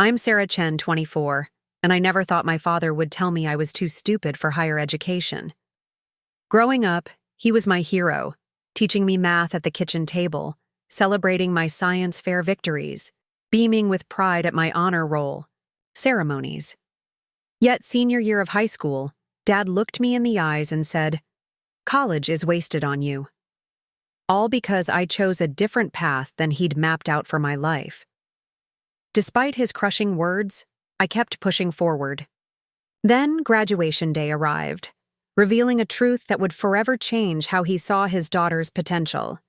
I'm Sarah Chen, 24, and I never thought my father would tell me I was too stupid for higher education. Growing up, he was my hero, teaching me math at the kitchen table, celebrating my science fair victories, beaming with pride at my honor roll ceremonies. Yet senior year of high school, Dad looked me in the eyes and said, "College is wasted on you." All because I chose a different path than he'd mapped out for my life. Despite his crushing words, I kept pushing forward. Then graduation day arrived, revealing a truth that would forever change how he saw his daughter's potential.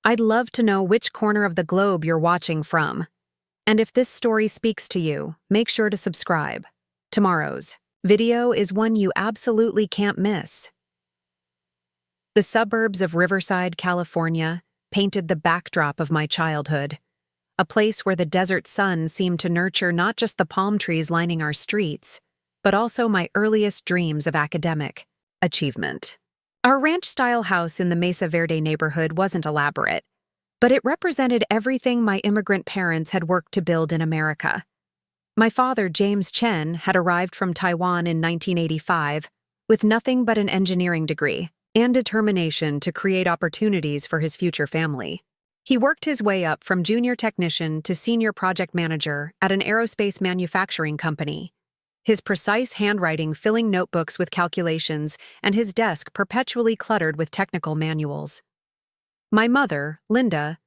I'd love to know which corner of the globe you're watching from. And if this story speaks to you, make sure to subscribe. Tomorrow's video is one you absolutely can't miss. The suburbs of Riverside, California, painted the backdrop of my childhood, a place where the desert sun seemed to nurture not just the palm trees lining our streets, but also my earliest dreams of academic achievement. Our ranch-style house in the Mesa Verde neighborhood wasn't elaborate, but it represented everything my immigrant parents had worked to build in America. My father, James Chen, had arrived from Taiwan in 1985 with nothing but an engineering degree and determination to create opportunities for his future family. He worked his way up from junior technician to senior project manager at an aerospace manufacturing company, his precise handwriting filling notebooks with calculations and his desk perpetually cluttered with technical manuals. My mother, Linda,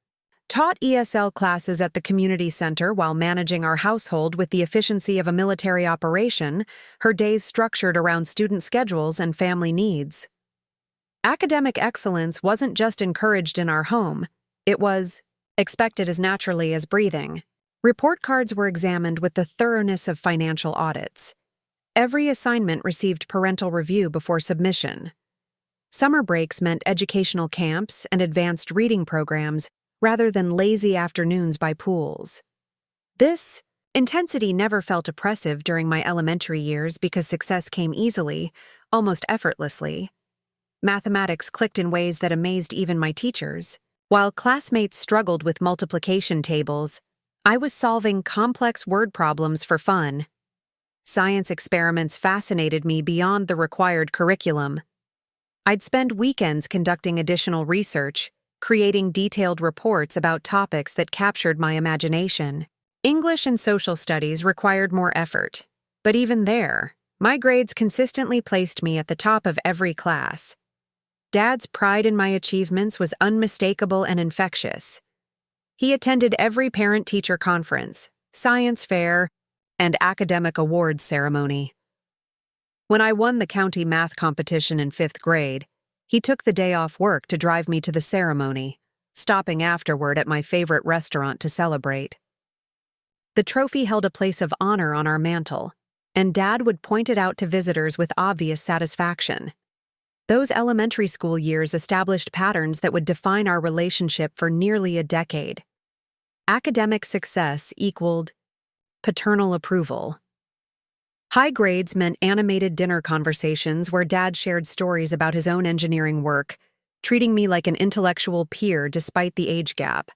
taught ESL classes at the community center while managing our household with the efficiency of a military operation, her days structured around student schedules and family needs. Academic excellence wasn't just encouraged in our home, it was expected as naturally as breathing. Report cards were examined with the thoroughness of financial audits. Every assignment received parental review before submission. Summer breaks meant educational camps and advanced reading programs rather than lazy afternoons by pools. This intensity never felt oppressive during my elementary years because success came easily, almost effortlessly. Mathematics clicked in ways that amazed even my teachers. While classmates struggled with multiplication tables, I was solving complex word problems for fun. Science experiments fascinated me beyond the required curriculum. I'd spend weekends conducting additional research, creating detailed reports about topics that captured my imagination. English and social studies required more effort, but even there, my grades consistently placed me at the top of every class. Dad's pride in my achievements was unmistakable and infectious. He attended every parent-teacher conference, science fair, and academic awards ceremony. When I won the county math competition in 5th grade, he took the day off work to drive me to the ceremony, stopping afterward at my favorite restaurant to celebrate. The trophy held a place of honor on our mantle, and Dad would point it out to visitors with obvious satisfaction. Those elementary school years established patterns that would define our relationship for nearly a decade. Academic success equaled paternal approval. High grades meant animated dinner conversations where Dad shared stories about his own engineering work, treating me like an intellectual peer despite the age gap.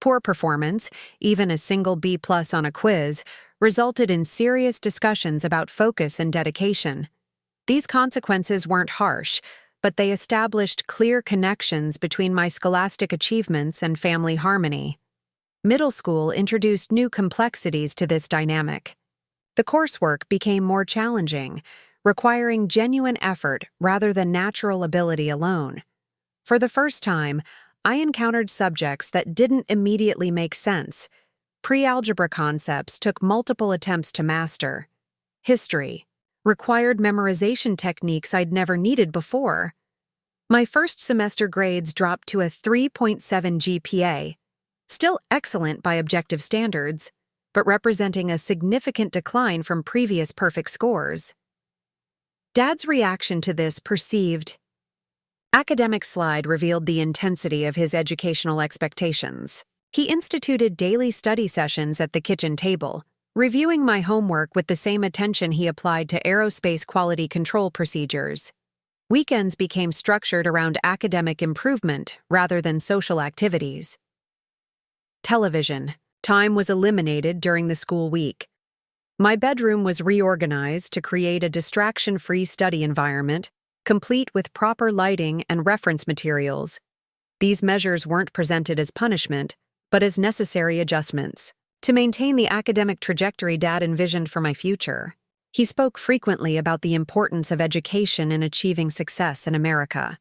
Poor performance, even a single B+ on a quiz, resulted in serious discussions about focus and dedication. These consequences weren't harsh, but they established clear connections between my scholastic achievements and family harmony. Middle school introduced new complexities to this dynamic. The coursework became more challenging, requiring genuine effort rather than natural ability alone. For the first time, I encountered subjects that didn't immediately make sense. Pre-algebra concepts took multiple attempts to master. History required memorization techniques I'd never needed before. My first semester grades dropped to a 3.7 GPA, still excellent by objective standards, but representing a significant decline from previous perfect scores. Dad's reaction to this perceived academic slide revealed the intensity of his educational expectations. He instituted daily study sessions at the kitchen table, reviewing my homework with the same attention he applied to aerospace quality control procedures. Weekends became structured around academic improvement rather than social activities. Television Time was eliminated during the school week. My bedroom was reorganized to create a distraction-free study environment, complete with proper lighting and reference materials. These measures weren't presented as punishment, but as necessary adjustments to maintain the academic trajectory Dad envisioned for my future. He spoke frequently about the importance of education in achieving success in America,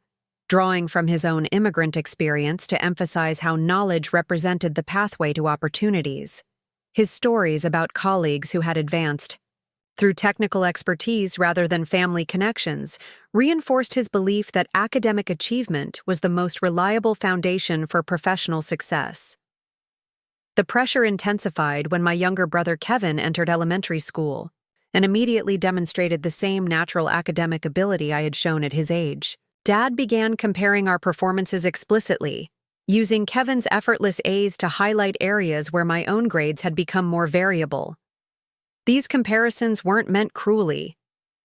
drawing from his own immigrant experience to emphasize how knowledge represented the pathway to opportunities. His stories about colleagues who had advanced through technical expertise rather than family connections reinforced his belief that academic achievement was the most reliable foundation for professional success. The pressure intensified when my younger brother Kevin entered elementary school and immediately demonstrated the same natural academic ability I had shown at his age. Dad began comparing our performances explicitly, using Kevin's effortless A's to highlight areas where my own grades had become more variable. These comparisons weren't meant cruelly,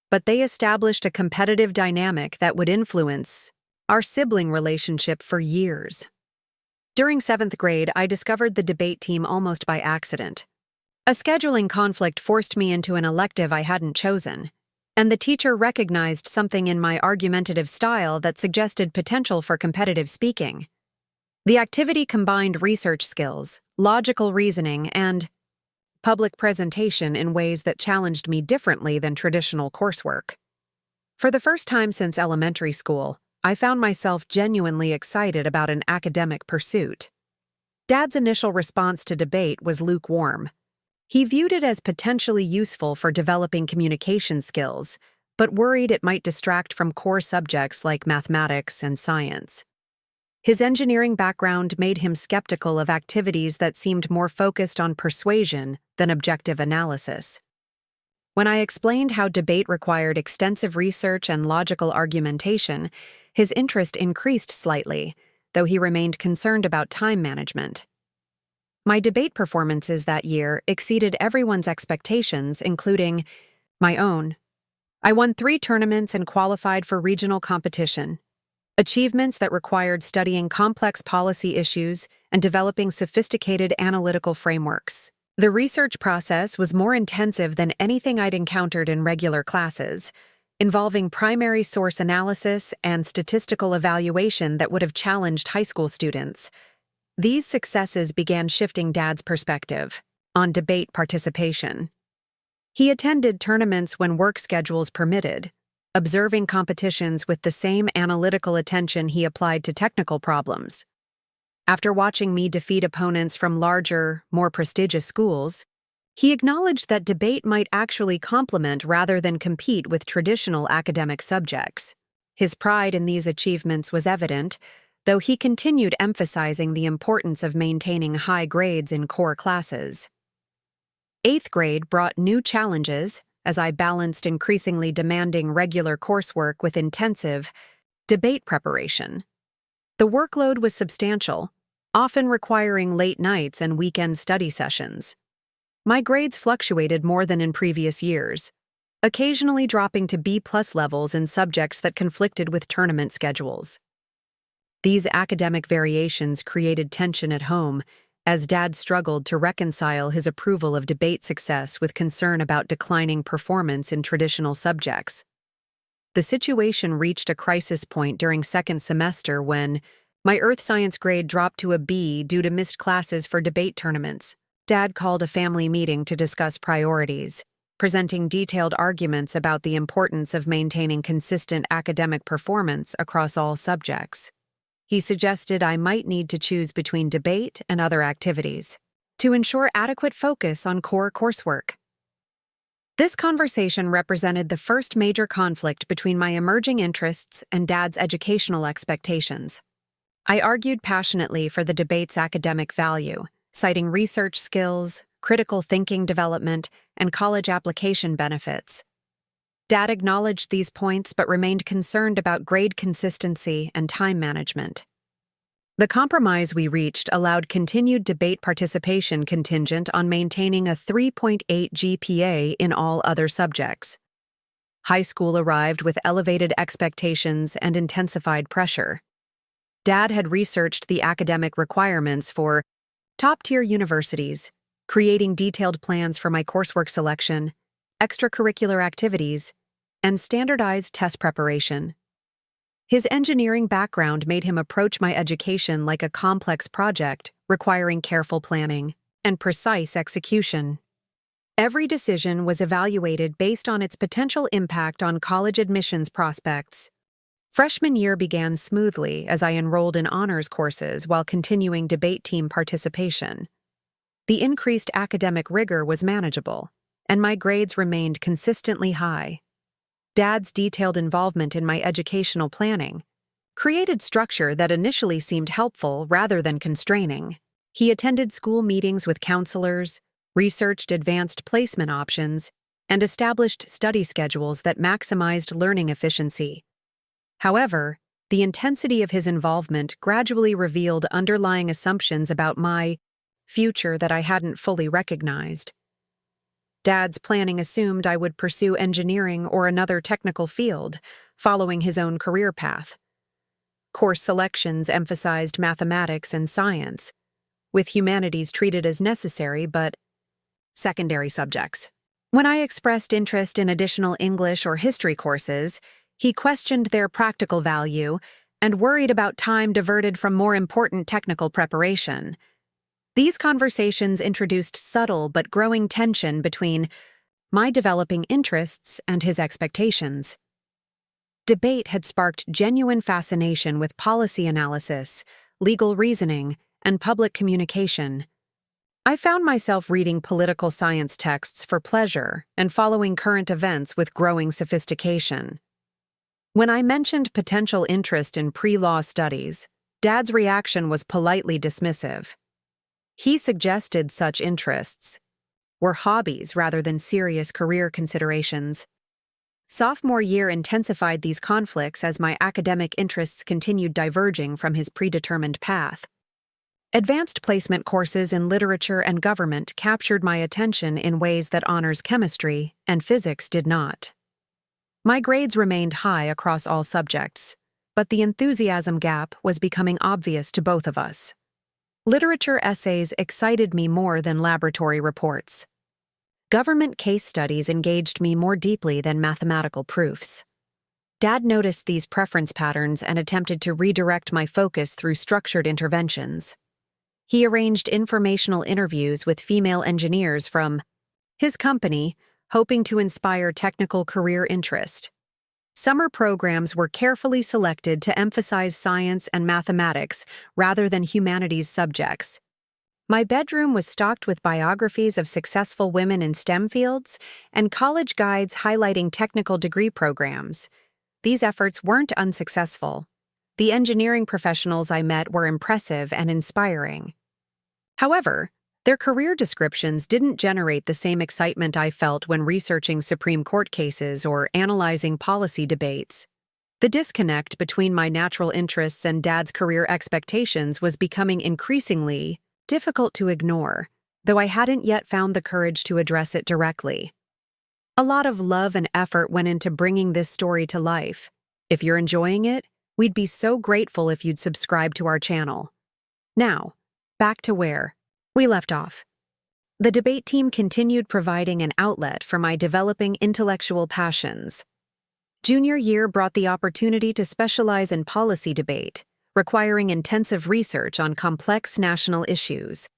but they established a competitive dynamic that would influence our sibling relationship for years. During 7th grade, I discovered the debate team almost by accident. A scheduling conflict forced me into an elective I hadn't chosen, and the teacher recognized something in my argumentative style that suggested potential for competitive speaking. The activity combined research skills, logical reasoning, and public presentation in ways that challenged me differently than traditional coursework. For the first time since elementary school, I found myself genuinely excited about an academic pursuit. Dad's initial response to debate was lukewarm. He viewed it as potentially useful for developing communication skills, but worried it might distract from core subjects like mathematics and science. His engineering background made him skeptical of activities that seemed more focused on persuasion than objective analysis. When I explained how debate required extensive research and logical argumentation, his interest increased slightly, though he remained concerned about time management. My debate performances that year exceeded everyone's expectations, including my own. I won 3 tournaments and qualified for regional competition, achievements that required studying complex policy issues and developing sophisticated analytical frameworks. The research process was more intensive than anything I'd encountered in regular classes, involving primary source analysis and statistical evaluation that would have challenged high school students. These successes began shifting Dad's perspective on debate participation. He attended tournaments when work schedules permitted, observing competitions with the same analytical attention he applied to technical problems. After watching me defeat opponents from larger, more prestigious schools, he acknowledged that debate might actually complement rather than compete with traditional academic subjects. His pride in these achievements was evident, though he continued emphasizing the importance of maintaining high grades in core classes. 8th grade brought new challenges as I balanced increasingly demanding regular coursework with intensive debate preparation. The workload was substantial, often requiring late nights and weekend study sessions. My grades fluctuated more than in previous years, occasionally dropping to B+ levels in subjects that conflicted with tournament schedules. These academic variations created tension at home, as Dad struggled to reconcile his approval of debate success with concern about declining performance in traditional subjects. The situation reached a crisis point during 2nd semester when my earth science grade dropped to a B due to missed classes for debate tournaments. Dad called a family meeting to discuss priorities, presenting detailed arguments about the importance of maintaining consistent academic performance across all subjects. He suggested I might need to choose between debate and other activities to ensure adequate focus on core coursework. This conversation represented the first major conflict between my emerging interests and Dad's educational expectations. I argued passionately for the debate's academic value, citing research skills, critical thinking development, and college application benefits. Dad acknowledged these points but remained concerned about grade consistency and time management. The compromise we reached allowed continued debate participation contingent on maintaining a 3.0 GPA in all other subjects. High school arrived with elevated expectations and intensified pressure. Dad had researched the academic requirements for top-tier universities, creating detailed plans for my coursework selection, extracurricular activities, and standardized test preparation. His engineering background made him approach my education like a complex project requiring careful planning and precise execution. Every decision was evaluated based on its potential impact on college admissions prospects. Freshman year began smoothly as I enrolled in honors courses while continuing debate team participation. The increased academic rigor was manageable, and my grades remained consistently high. Dad's detailed involvement in my educational planning created structure that initially seemed helpful rather than constraining. He attended school meetings with counselors, researched advanced placement options, and established study schedules that maximized learning efficiency. However, the intensity of his involvement gradually revealed underlying assumptions about my future that I hadn't fully recognized. Dad's planning assumed I would pursue engineering or another technical field, following his own career path. Course selections emphasized mathematics and science, with humanities treated as necessary but secondary subjects. When I expressed interest in additional English or history courses, he questioned their practical value and worried about time diverted from more important technical preparation. These conversations introduced subtle but growing tension between my developing interests and his expectations. Debate had sparked genuine fascination with policy analysis, legal reasoning, and public communication. I found myself reading political science texts for pleasure and following current events with growing sophistication. When I mentioned potential interest in pre-law studies, Dad's reaction was politely dismissive. He suggested such interests were hobbies rather than serious career considerations. Sophomore year intensified these conflicts as my academic interests continued diverging from his predetermined path. Advanced placement courses in literature and government captured my attention in ways that honors chemistry and physics did not. My grades remained high across all subjects, but the enthusiasm gap was becoming obvious to both of us. Literature essays excited me more than laboratory reports. Government case studies engaged me more deeply than mathematical proofs. Dad noticed these preference patterns and attempted to redirect my focus through structured interventions. He arranged informational interviews with female engineers from his company, hoping to inspire technical career interest. Summer programs were carefully selected to emphasize science and mathematics rather than humanities subjects. My bedroom was stocked with biographies of successful women in STEM fields and college guides highlighting technical degree programs. These efforts weren't unsuccessful. The engineering professionals I met were impressive and inspiring. However, their career descriptions didn't generate the same excitement I felt when researching Supreme Court cases or analyzing policy debates. The disconnect between my natural interests and Dad's career expectations was becoming increasingly difficult to ignore, though I hadn't yet found the courage to address it directly. A lot of love and effort went into bringing this story to life. If you're enjoying it, we'd be so grateful if you'd subscribe to our channel. Now, back to where we left off. The debate team continued providing an outlet for my developing intellectual passions. Junior year brought the opportunity to specialize in policy debate, requiring intensive research on complex national issues.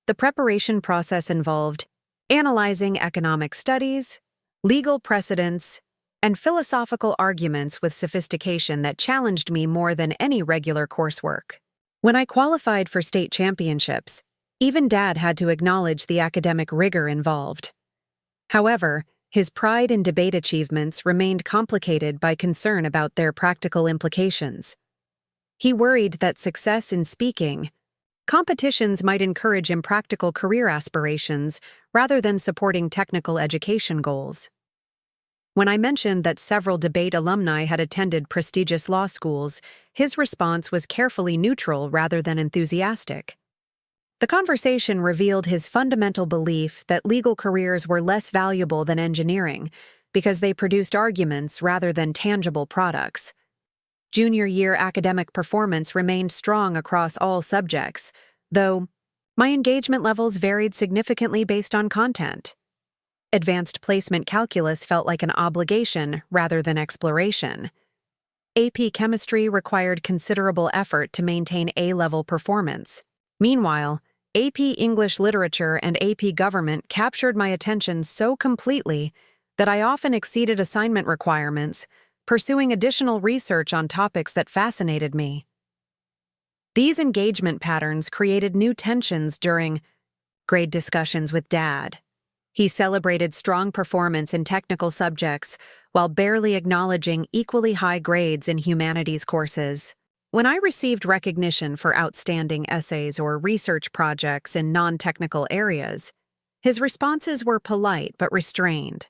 The preparation process involved analyzing economic studies, legal precedents, and philosophical arguments with sophistication that challenged me more than any regular coursework. When I qualified for state championships, even Dad had to acknowledge the academic rigor involved. However, his pride in debate achievements remained complicated by concern about their practical implications. He worried that success in speaking competitions might encourage impractical career aspirations rather than supporting technical education goals. When I mentioned that several debate alumni had attended prestigious law schools, his response was carefully neutral rather than enthusiastic. The conversation revealed his fundamental belief that legal careers were less valuable than engineering because they produced arguments rather than tangible products. Junior year academic performance remained strong across all subjects, though My engagement levels varied significantly based on content. Advanced placement calculus felt like an obligation rather than exploration. AP chemistry required considerable effort to maintain A-level performance. Meanwhile, AP English literature and AP government captured my attention so completely that I often exceeded assignment requirements, pursuing additional research on topics that fascinated me. These engagement patterns created new tensions during grade discussions with Dad. He celebrated strong performance in technical subjects while barely acknowledging equally high grades in humanities courses. When I received recognition for outstanding essays or research projects in non-technical areas, his responses were polite but restrained.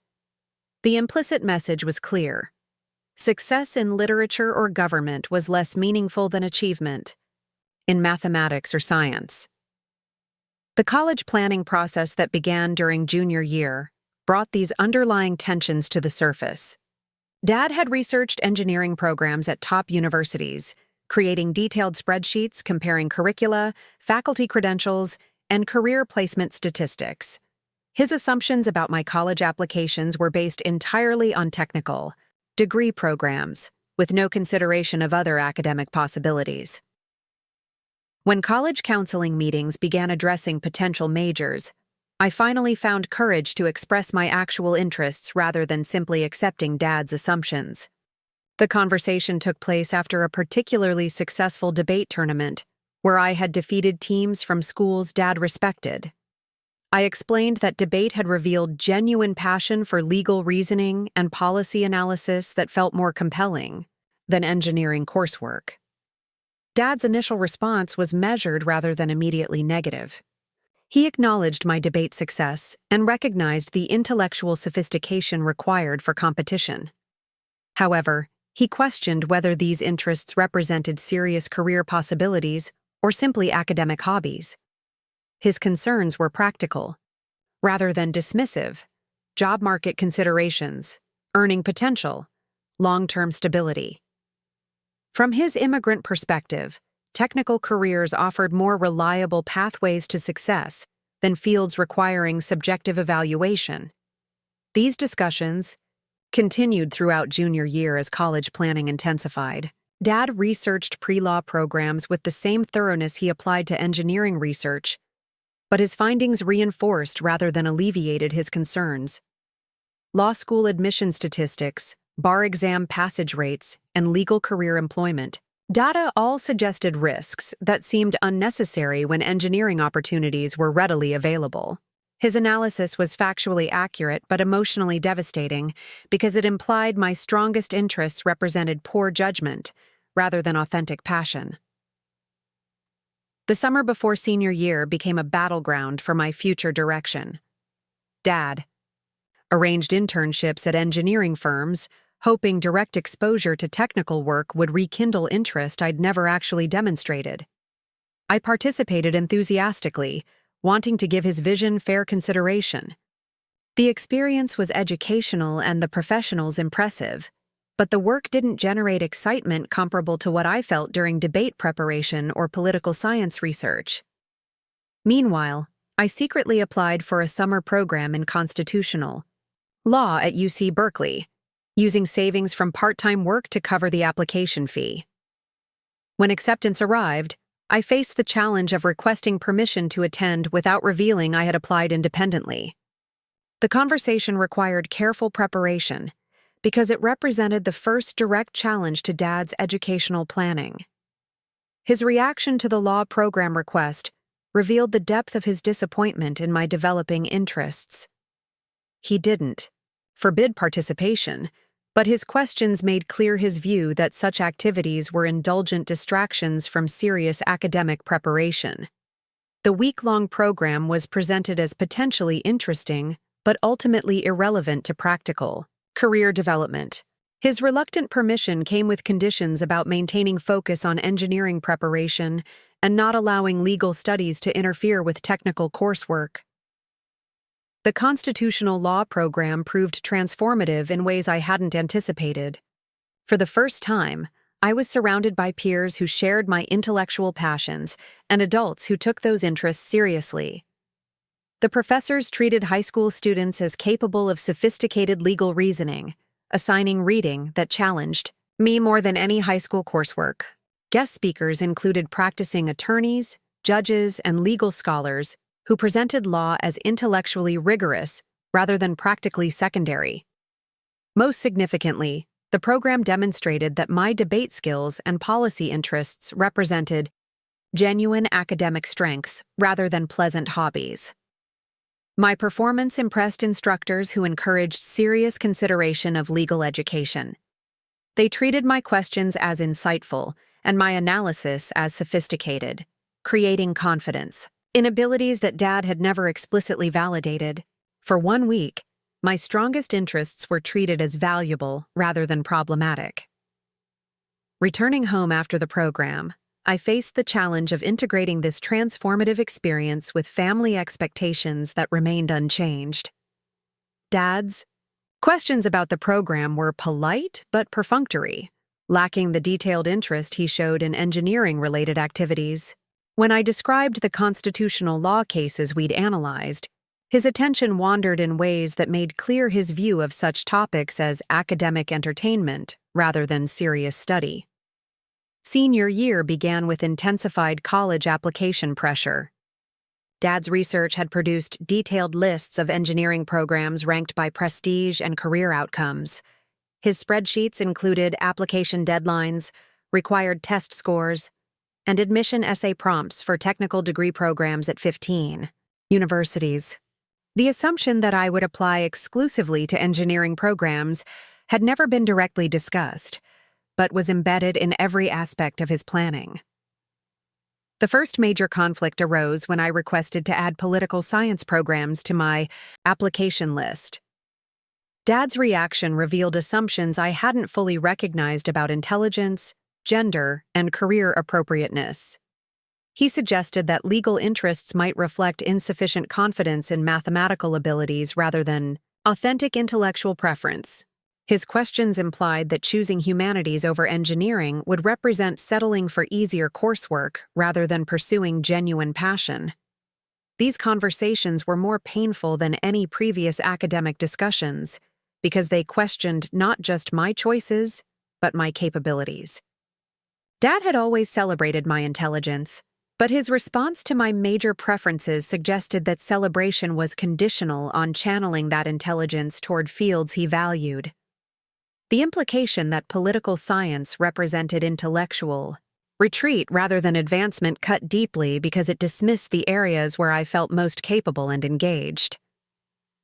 The implicit message was clear. Success in literature or government was less meaningful than achievement in mathematics or science. The college planning process that began during junior year brought these underlying tensions to the surface. Dad had researched engineering programs at top universities, creating detailed spreadsheets comparing curricula, faculty credentials, and career placement statistics. His assumptions about my college applications were based entirely on technical degree programs, with no consideration of other academic possibilities. When college counseling meetings began addressing potential majors, I finally found courage to express my actual interests rather than simply accepting Dad's assumptions. The conversation took place after a particularly successful debate tournament, where I had defeated teams from schools Dad respected. I explained that debate had revealed genuine passion for legal reasoning and policy analysis that felt more compelling than engineering coursework. Dad's initial response was measured rather than immediately negative. He acknowledged my debate success and recognized the intellectual sophistication required for competition. However, he questioned whether these interests represented serious career possibilities or simply academic hobbies. His concerns were practical, rather than dismissive: job market considerations, earning potential, long-term stability. From his immigrant perspective, technical careers offered more reliable pathways to success than fields requiring subjective evaluation. These discussions continued throughout junior year as college planning intensified. Dad researched pre-law programs with the same thoroughness he applied to engineering research, but his findings reinforced rather than alleviated his concerns. Law school admission statistics, bar exam passage rates, and legal career employment data all suggested risks that seemed unnecessary when engineering opportunities were readily available. His analysis was factually accurate but emotionally devastating because it implied my strongest interests represented poor judgment rather than authentic passion. The summer before senior year became a battleground for my future direction. Dad arranged internships at engineering firms, hoping direct exposure to technical work would rekindle interest I'd never actually demonstrated. I participated enthusiastically, wanting to give his vision fair consideration. The experience was educational and the professionals impressive, but the work didn't generate excitement comparable to what I felt during debate preparation or political science research. Meanwhile, I secretly applied for a summer program in constitutional law at UC Berkeley, using savings from part-time work to cover the application fee. When acceptance arrived, I faced the challenge of requesting permission to attend without revealing I had applied independently. The conversation required careful preparation because it represented the first direct challenge to Dad's educational planning. His reaction to the law program request revealed the depth of his disappointment in my developing interests. He didn't forbid participation, but his questions made clear his view that such activities were indulgent distractions from serious academic preparation. The week-long program was presented as potentially interesting, but ultimately irrelevant to practical career development. His reluctant permission came with conditions about maintaining focus on engineering preparation and not allowing legal studies to interfere with technical coursework. The constitutional law program proved transformative in ways I hadn't anticipated. For the first time, I was surrounded by peers who shared my intellectual passions and adults who took those interests seriously. The professors treated high school students as capable of sophisticated legal reasoning, assigning reading that challenged me more than any high school coursework. Guest speakers included practicing attorneys, judges, and legal scholars who presented law as intellectually rigorous rather than practically secondary. Most significantly, the program demonstrated that my debate skills and policy interests represented genuine academic strengths rather than pleasant hobbies. My performance impressed instructors who encouraged serious consideration of legal education. They treated my questions as insightful and my analysis as sophisticated, creating confidence in abilities that Dad had never explicitly validated. For 1 week, my strongest interests were treated as valuable rather than problematic. Returning home after the program, I faced the challenge of integrating this transformative experience with family expectations that remained unchanged. Dad's questions about the program were polite but perfunctory, lacking the detailed interest he showed in engineering-related activities. When I described the constitutional law cases we'd analyzed, his attention wandered in ways that made clear his view of such topics as academic entertainment rather than serious study. Senior year began with intensified college application pressure. Dad's research had produced detailed lists of engineering programs ranked by prestige and career outcomes. His spreadsheets included application deadlines, required test scores, and admission essay prompts for technical degree programs at 15 universities. The assumption that I would apply exclusively to engineering programs had never been directly discussed, but was embedded in every aspect of his planning. The first major conflict arose when I requested to add political science programs to my application list. Dad's reaction revealed assumptions I hadn't fully recognized about intelligence, gender, and career appropriateness. He suggested that legal interests might reflect insufficient confidence in mathematical abilities rather than authentic intellectual preference. His questions implied that choosing humanities over engineering would represent settling for easier coursework rather than pursuing genuine passion. These conversations were more painful than any previous academic discussions because they questioned not just my choices, but my capabilities. Dad had always celebrated my intelligence, but his response to my major preferences suggested that celebration was conditional on channeling that intelligence toward fields he valued. The implication that political science represented intellectual retreat rather than advancement cut deeply because it dismissed the areas where I felt most capable and engaged.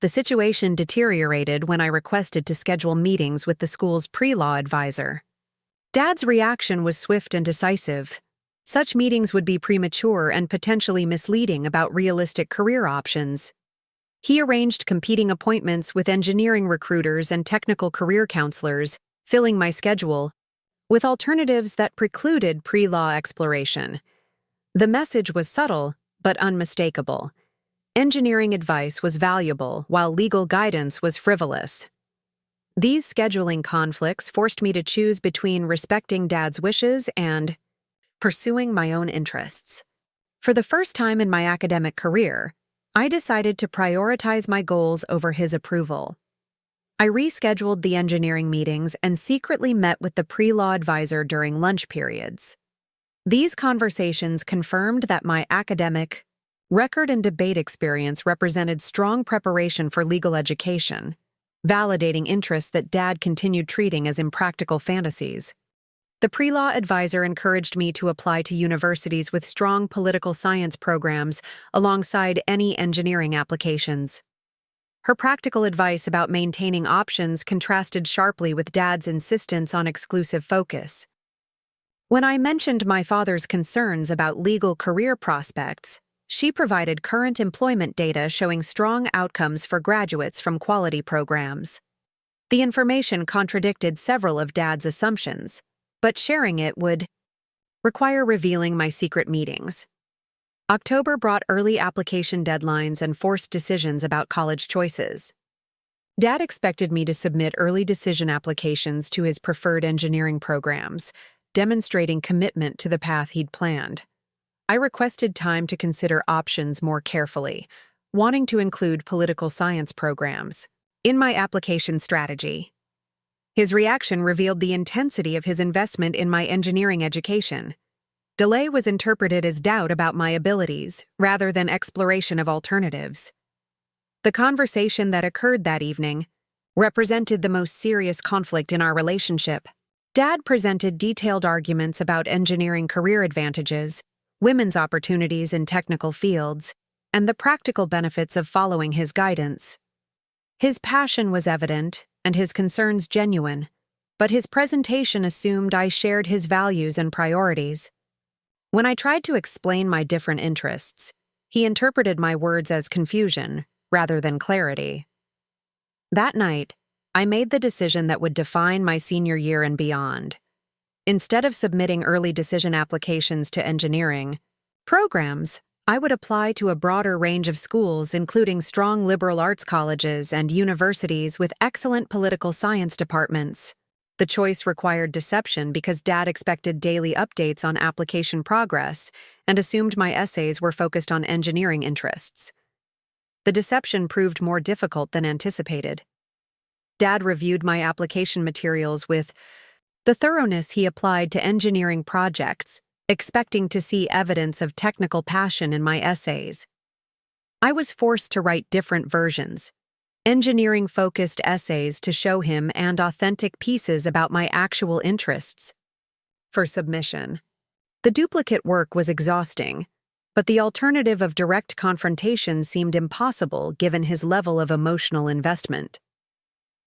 The situation deteriorated when I requested to schedule meetings with the school's pre-law advisor. Dad's reaction was swift and decisive. Such meetings would be premature and potentially misleading about realistic career options. He arranged competing appointments with engineering recruiters and technical career counselors, filling my schedule with alternatives that precluded pre-law exploration. The message was subtle, but unmistakable. Engineering advice was valuable, while legal guidance was frivolous. These scheduling conflicts forced me to choose between respecting Dad's wishes and pursuing my own interests. For the first time in my academic career, I decided to prioritize my goals over his approval. I rescheduled the engineering meetings and secretly met with the pre-law advisor during lunch periods. These conversations confirmed that my academic record and debate experience represented strong preparation for legal education, validating interests that Dad continued treating as impractical fantasies. The pre-law advisor encouraged me to apply to universities with strong political science programs alongside any engineering applications. Her practical advice about maintaining options contrasted sharply with Dad's insistence on exclusive focus. When I mentioned my father's concerns about legal career prospects, she provided current employment data showing strong outcomes for graduates from quality programs. The information contradicted several of Dad's assumptions, but sharing it would require revealing my secret meetings. October brought early application deadlines and forced decisions about college choices. Dad expected me to submit early decision applications to his preferred engineering programs, demonstrating commitment to the path he'd planned. I requested time to consider options more carefully, wanting to include political science programs in my application strategy. His reaction revealed the intensity of his investment in my engineering education. Delay was interpreted as doubt about my abilities, rather than exploration of alternatives. The conversation that occurred that evening represented the most serious conflict in our relationship. Dad presented detailed arguments about engineering career advantages, women's opportunities in technical fields, and the practical benefits of following his guidance. His passion was evident, and his concerns genuine, but his presentation assumed I shared his values and priorities. When I tried to explain my different interests, he interpreted my words as confusion rather than clarity. That night, I made the decision that would define my senior year and beyond. Instead of submitting early decision applications to engineering programs, I would apply to a broader range of schools, including strong liberal arts colleges and universities with excellent political science departments. The choice required deception because Dad expected daily updates on application progress and assumed my essays were focused on engineering interests. The deception proved more difficult than anticipated. Dad reviewed my application materials with the thoroughness he applied to engineering projects, expecting to see evidence of technical passion in my essays. I was forced to write different versions, engineering-focused essays to show him and authentic pieces about my actual interests for submission. The duplicate work was exhausting, but the alternative of direct confrontation seemed impossible given his level of emotional investment.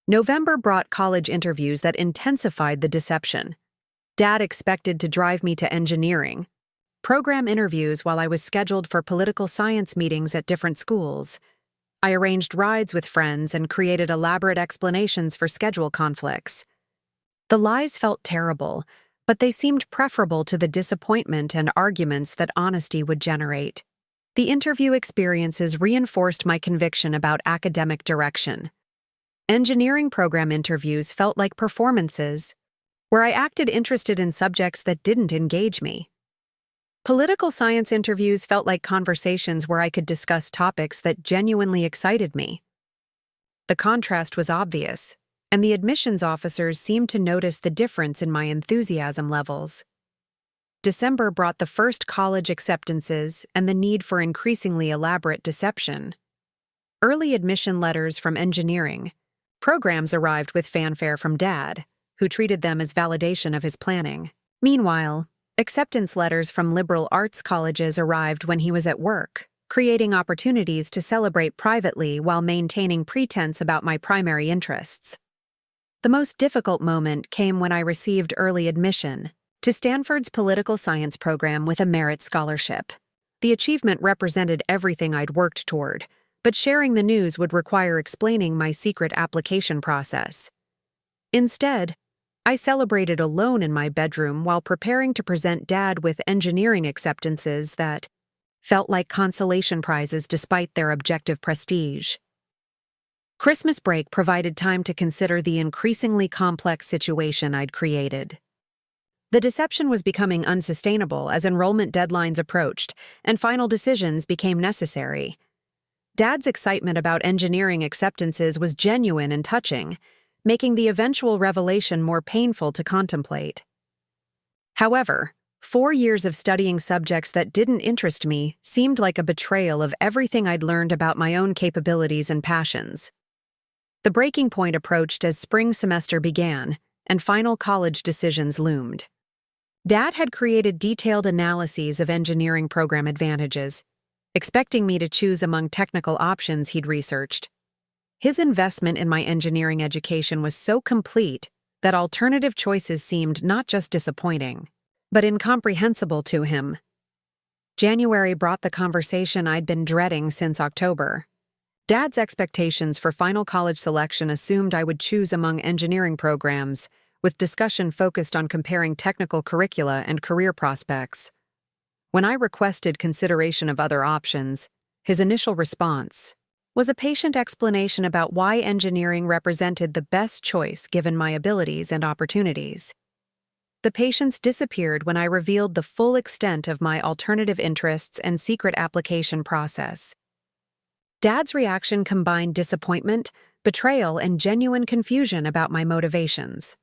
November brought college interviews that intensified the deception. Dad expected to drive me to engineering program interviews while I was scheduled for political science meetings at different schools. I arranged rides with friends and created elaborate explanations for schedule conflicts. The lies felt terrible, but they seemed preferable to the disappointment and arguments that honesty would generate. The interview experiences reinforced my conviction about academic direction. Engineering program interviews felt like performances, where I acted interested in subjects that didn't engage me. Political science interviews felt like conversations where I could discuss topics that genuinely excited me. The contrast was obvious, and the admissions officers seemed to notice the difference in my enthusiasm levels. December brought the first college acceptances and the need for increasingly elaborate deception. Early admission letters from engineering programs arrived with fanfare from Dad, who treated them as validation of his planning. Meanwhile, acceptance letters from liberal arts colleges arrived when he was at work, creating opportunities to celebrate privately while maintaining pretense about my primary interests. The most difficult moment came when I received early admission to Stanford's political science program with a merit scholarship. The achievement represented everything I'd worked toward, but sharing the news would require explaining my secret application process. Instead, I celebrated alone in my bedroom while preparing to present Dad with engineering acceptances that felt like consolation prizes despite their objective prestige. Christmas break provided time to consider the increasingly complex situation I'd created. The deception was becoming unsustainable as enrollment deadlines approached and final decisions became necessary. Dad's excitement about engineering acceptances was genuine and touching, making the eventual revelation more painful to contemplate. However, 4 years of studying subjects that didn't interest me seemed like a betrayal of everything I'd learned about my own capabilities and passions. The breaking point approached as spring semester began, and final college decisions loomed. Dad had created detailed analyses of engineering program advantages, expecting me to choose among technical options he'd researched. His investment in my engineering education was so complete that alternative choices seemed not just disappointing, but incomprehensible to him. January brought the conversation I'd been dreading since October. Dad's expectations for final college selection assumed I would choose among engineering programs, with discussion focused on comparing technical curricula and career prospects. When I requested consideration of other options, his initial response was a patient explanation about why engineering represented the best choice given my abilities and opportunities. the patience disappeared when I revealed the full extent of my alternative interests and secret application process. Dad's reaction combined disappointment, betrayal, and genuine confusion about my motivations.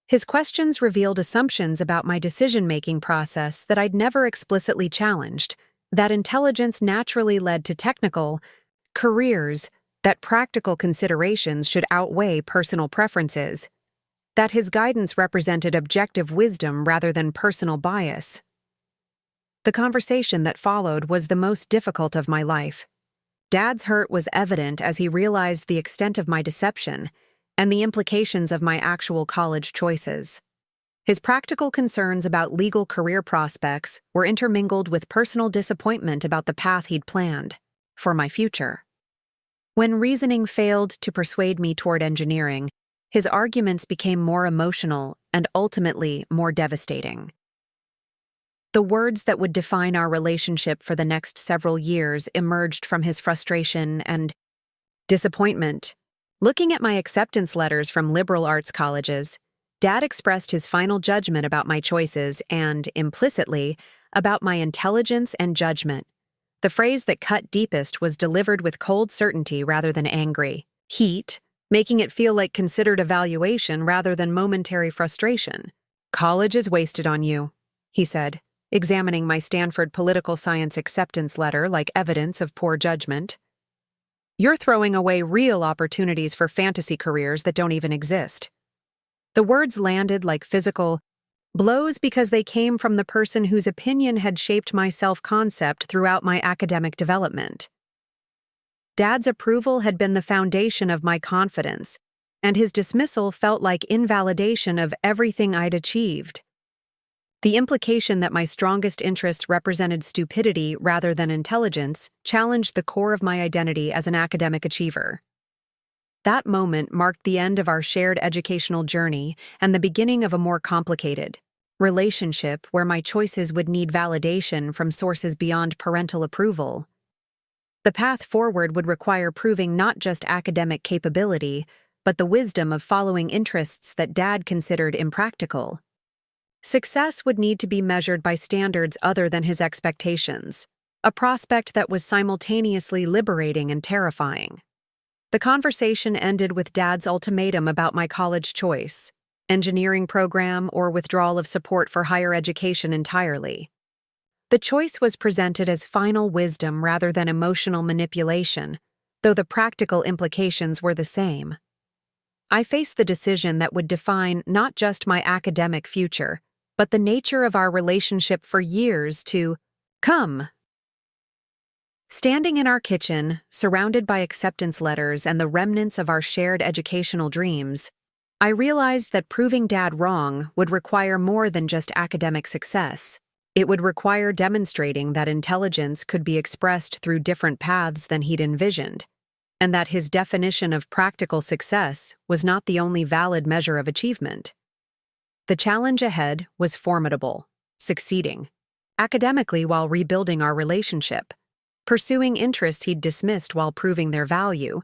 His questions revealed assumptions about my decision-making process that I'd never explicitly challenged, that intelligence naturally led to technical careers, that practical considerations should outweigh personal preferences, that his guidance represented objective wisdom rather than personal bias. The conversation that followed was the most difficult of my life. Dad's hurt was evident as he realized the extent of my deception and the implications of my actual college choices. His practical concerns about legal career prospects were intermingled with personal disappointment about the path he'd planned for my future. When reasoning failed to persuade me toward engineering, his arguments became more emotional and ultimately more devastating. The words that would define our relationship for the next several years emerged from his frustration and disappointment. Looking at my acceptance letters from liberal arts colleges, Dad expressed his final judgment about my choices and, implicitly, about my intelligence and judgment. The phrase that cut deepest was delivered with cold certainty rather than angry heat, making it feel like considered evaluation rather than momentary frustration. "College is wasted on you," he said, examining my Stanford political science acceptance letter like evidence of poor judgment. "You're throwing away real opportunities for fantasy careers that don't even exist." The words landed like physical blows because they came from the person whose opinion had shaped my self-concept throughout my academic development. Dad's approval had been the foundation of my confidence, and his dismissal felt like invalidation of everything I'd achieved. The implication that my strongest interest represented stupidity rather than intelligence challenged the core of my identity as an academic achiever. That moment marked the end of our shared educational journey and the beginning of a more complicated relationship where my choices would need validation from sources beyond parental approval. The path forward would require proving not just academic capability, but the wisdom of following interests that Dad considered impractical. Success would need to be measured by standards other than his expectations, a prospect that was simultaneously liberating and terrifying. The conversation ended with Dad's ultimatum about my college choice, engineering program or withdrawal of support for higher education entirely. The choice was presented as final wisdom rather than emotional manipulation, though the practical implications were the same. I faced the decision that would define not just my academic future, but the nature of our relationship for years to come. Standing in our kitchen, surrounded by acceptance letters and the remnants of our shared educational dreams, I realized that proving Dad wrong would require more than just academic success. It would require demonstrating that intelligence could be expressed through different paths than he'd envisioned, and that his definition of practical success was not the only valid measure of achievement. The challenge ahead was formidable: succeeding academically while rebuilding our relationship, pursuing interests he'd dismissed while proving their value,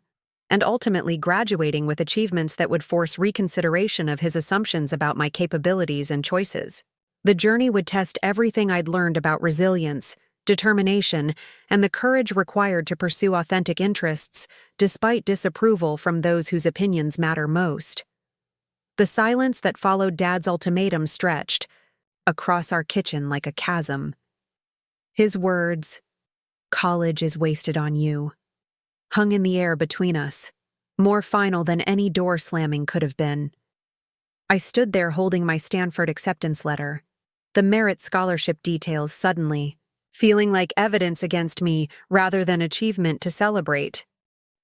and ultimately graduating with achievements that would force reconsideration of his assumptions about my capabilities and choices. The journey would test everything I'd learned about resilience, determination, and the courage required to pursue authentic interests, despite disapproval from those whose opinions matter most. The silence that followed Dad's ultimatum stretched across our kitchen like a chasm. His words, "College is wasted on you," hung in the air between us, more final than any door slamming could have been. I stood there holding my Stanford acceptance letter, the merit scholarship details suddenly, feeling like evidence against me rather than achievement to celebrate.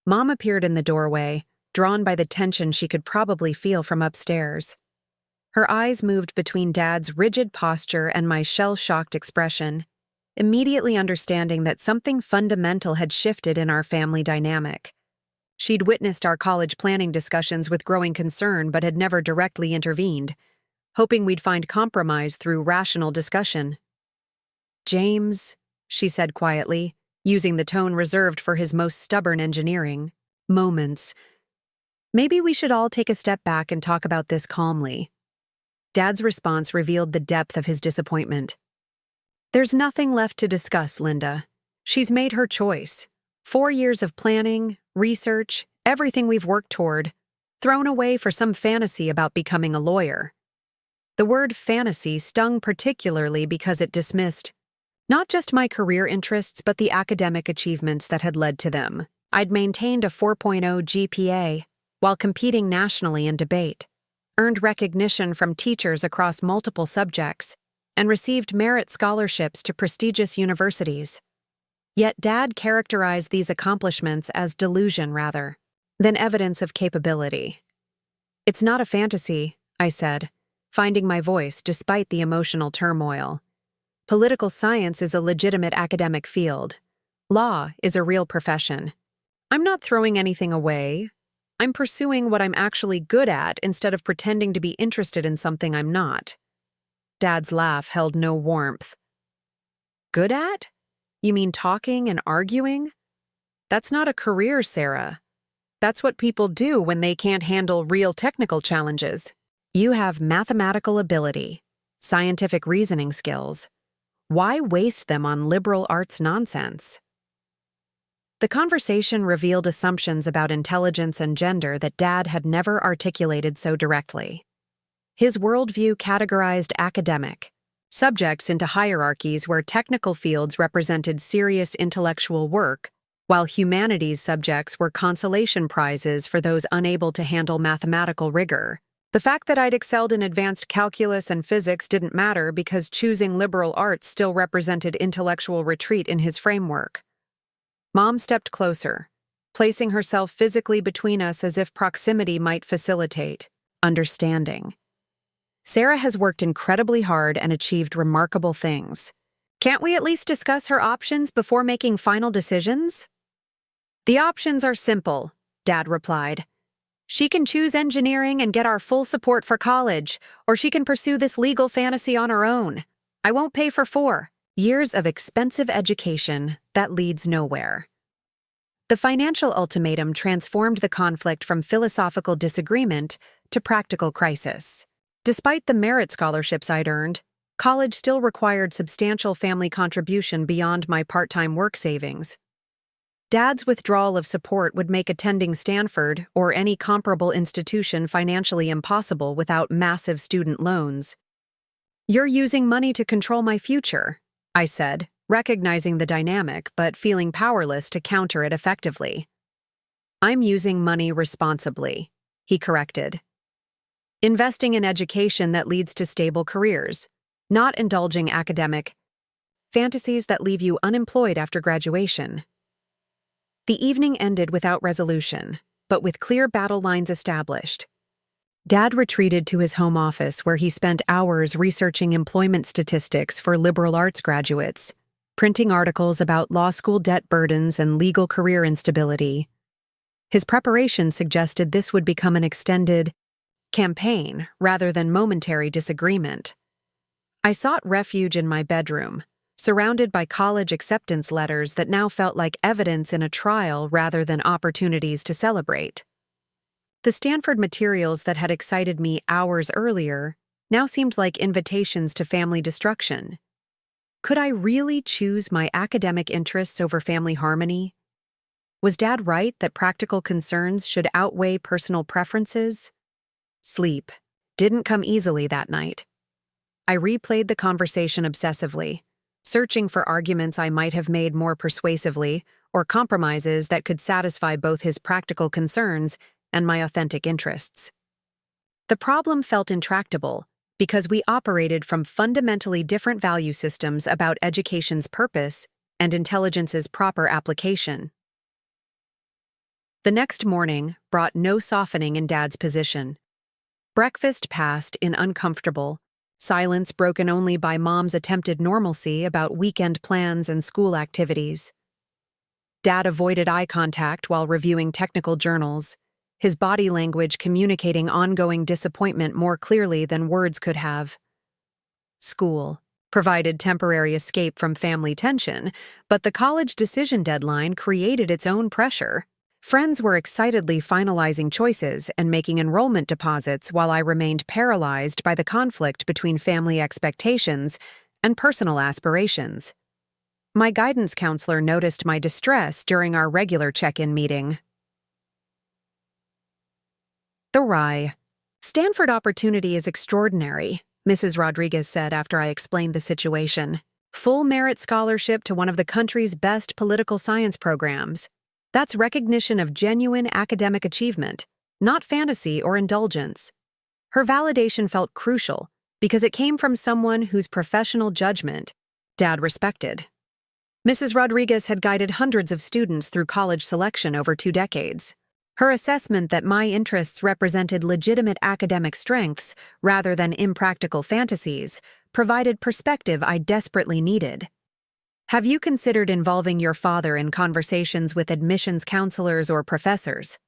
Mom appeared in the doorway, drawn by the tension she could probably feel from upstairs. Her eyes moved between Dad's rigid posture and my shell-shocked expression, immediately understanding that something fundamental had shifted in our family dynamic. She'd witnessed our college planning discussions with growing concern but had never directly intervened, hoping we'd find compromise through rational discussion. "James," she said quietly, using the tone reserved for his most stubborn engineering moments, "maybe we should all take a step back and talk about this calmly." Dad's response revealed the depth of his disappointment. "There's nothing left to discuss, Linda. She's made her choice. 4 years of planning, research, everything we've worked toward, thrown away for some fantasy about becoming a lawyer." The word fantasy stung particularly because it dismissed not just my career interests but the academic achievements that had led to them. I'd maintained a 4.0 GPA while competing nationally in debate, earned recognition from teachers across multiple subjects, and received merit scholarships to prestigious universities. Yet Dad characterized these accomplishments as delusion rather than evidence of capability. "It's not a fantasy," I said, finding my voice despite the emotional turmoil. "Political science is a legitimate academic field. Law is a real profession. I'm not throwing anything away. I'm pursuing what I'm actually good at instead of pretending to be interested in something I'm not." Dad's laugh held no warmth. "Good at? You mean talking and arguing? That's not a career, Sarah. That's what people do when they can't handle real technical challenges. You have mathematical ability, scientific reasoning skills. Why waste them on liberal arts nonsense?" The conversation revealed assumptions about intelligence and gender that Dad had never articulated so directly. His worldview categorized academic subjects into hierarchies where technical fields represented serious intellectual work, while humanities subjects were consolation prizes for those unable to handle mathematical rigor. The fact that I'd excelled in advanced calculus and physics didn't matter because choosing liberal arts still represented intellectual retreat in his framework. Mom stepped closer, placing herself physically between us as if proximity might facilitate understanding. "Sarah has worked incredibly hard and achieved remarkable things. Can't we at least discuss her options before making final decisions?" "The options are simple," Dad replied. "She can choose engineering and get our full support for college, or she can pursue this legal fantasy on her own. I won't pay for 4 years of expensive education that leads nowhere." The financial ultimatum transformed the conflict from philosophical disagreement to practical crisis. Despite the merit scholarships I'd earned, college still required substantial family contribution beyond my part-time work savings. Dad's withdrawal of support would make attending Stanford or any comparable institution financially impossible without massive student loans. "You're using money to control my future," I said, recognizing the dynamic but feeling powerless to counter it effectively. "I'm using money responsibly," he corrected. "Investing in education that leads to stable careers, not indulging academic fantasies that leave you unemployed after graduation." The evening ended without resolution, but with clear battle lines established. Dad retreated to his home office where he spent hours researching employment statistics for liberal arts graduates, printing articles about law school debt burdens and legal career instability. His preparation suggested this would become an extended campaign rather than momentary disagreement. I sought refuge in my bedroom, surrounded by college acceptance letters that now felt like evidence in a trial rather than opportunities to celebrate. The Stanford materials that had excited me hours earlier now seemed like invitations to family destruction. Could I really choose my academic interests over family harmony? Was Dad right that practical concerns should outweigh personal preferences? Sleep didn't come easily that night. I replayed the conversation obsessively, searching for arguments I might have made more persuasively or compromises that could satisfy both his practical concerns and my authentic interests. The problem felt intractable because we operated from fundamentally different value systems about education's purpose and intelligence's proper application. The next morning brought no softening in Dad's position. Breakfast passed in uncomfortable silence broken only by Mom's attempted normalcy about weekend plans and school activities. Dad avoided eye contact while reviewing technical journals, his body language communicating ongoing disappointment more clearly than words could have. School provided temporary escape from family tension, but the college decision deadline created its own pressure. Friends were excitedly finalizing choices and making enrollment deposits while I remained paralyzed by the conflict between family expectations and personal aspirations. My guidance counselor noticed my distress during our regular check-in meeting. The Rye. Stanford opportunity is extraordinary, Mrs. Rodriguez said after I explained the situation. Full merit scholarship to one of the country's best political science programs. That's recognition of genuine academic achievement, not fantasy or indulgence. Her validation felt crucial because it came from someone whose professional judgment Dad respected. Mrs. Rodriguez had guided hundreds of students through college selection over 2 decades. Her assessment that my interests represented legitimate academic strengths rather than impractical fantasies provided perspective I desperately needed. Have you considered involving your father in conversations with admissions counselors or professors?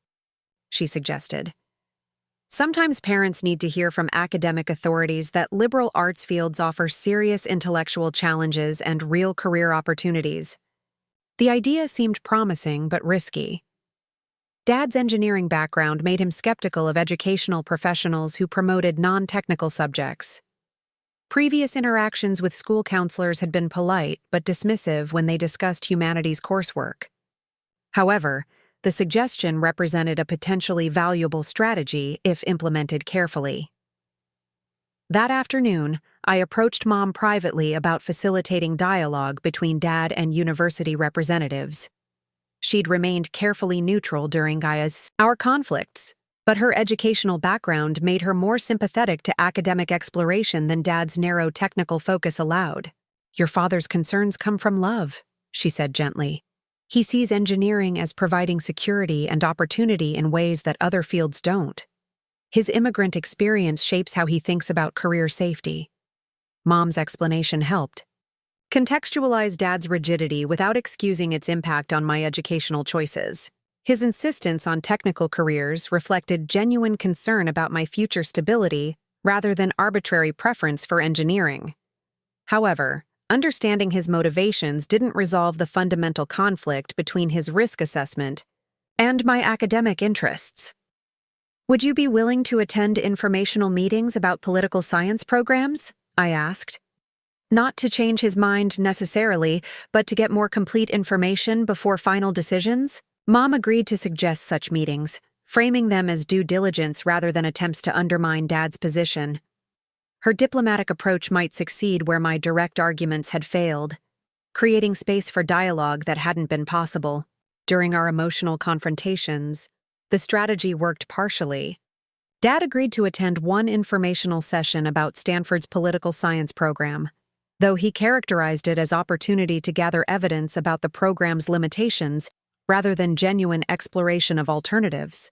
She suggested. Sometimes parents need to hear from academic authorities that liberal arts fields offer serious intellectual challenges and real career opportunities. The idea seemed promising but risky. Dad's engineering background made him skeptical of educational professionals who promoted non-technical subjects. Previous interactions with school counselors had been polite but dismissive when they discussed humanities coursework. However, the suggestion represented a potentially valuable strategy if implemented carefully. That afternoon, I approached Mom privately about facilitating dialogue between Dad and university representatives. She'd remained carefully neutral during our conflicts, but her educational background made her more sympathetic to academic exploration than Dad's narrow technical focus allowed. Your father's concerns come from love, she said gently. He sees engineering as providing security and opportunity in ways that other fields don't. His immigrant experience shapes how he thinks about career safety. Mom's explanation helped. Contextualize Dad's rigidity without excusing its impact on my educational choices. His insistence on technical careers reflected genuine concern about my future stability rather than arbitrary preference for engineering. However, understanding his motivations didn't resolve the fundamental conflict between his risk assessment and my academic interests. Would you be willing to attend informational meetings about political science programs? I asked. Not to change his mind necessarily, but to get more complete information before final decisions? Mom agreed to suggest such meetings, framing them as due diligence rather than attempts to undermine Dad's position. Her diplomatic approach might succeed where my direct arguments had failed, creating space for dialogue that hadn't been possible. During our emotional confrontations, the strategy worked partially. Dad agreed to attend one informational session about Stanford's political science program, though he characterized it as opportunity to gather evidence about the program's limitations rather than genuine exploration of alternatives.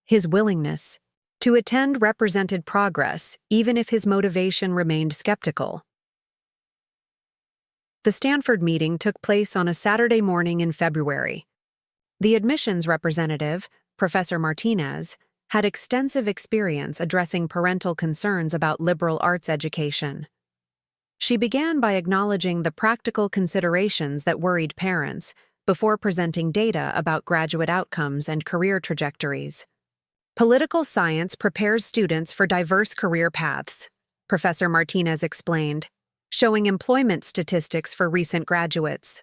His willingness to attend represented progress, even if his motivation remained skeptical. The Stanford meeting took place on a Saturday morning in February. The admissions representative, Professor Martinez, had extensive experience addressing parental concerns about liberal arts education. She began by acknowledging the practical considerations that worried parents before presenting data about graduate outcomes and career trajectories. Political science prepares students for diverse career paths, Professor Martinez explained, showing employment statistics for recent graduates.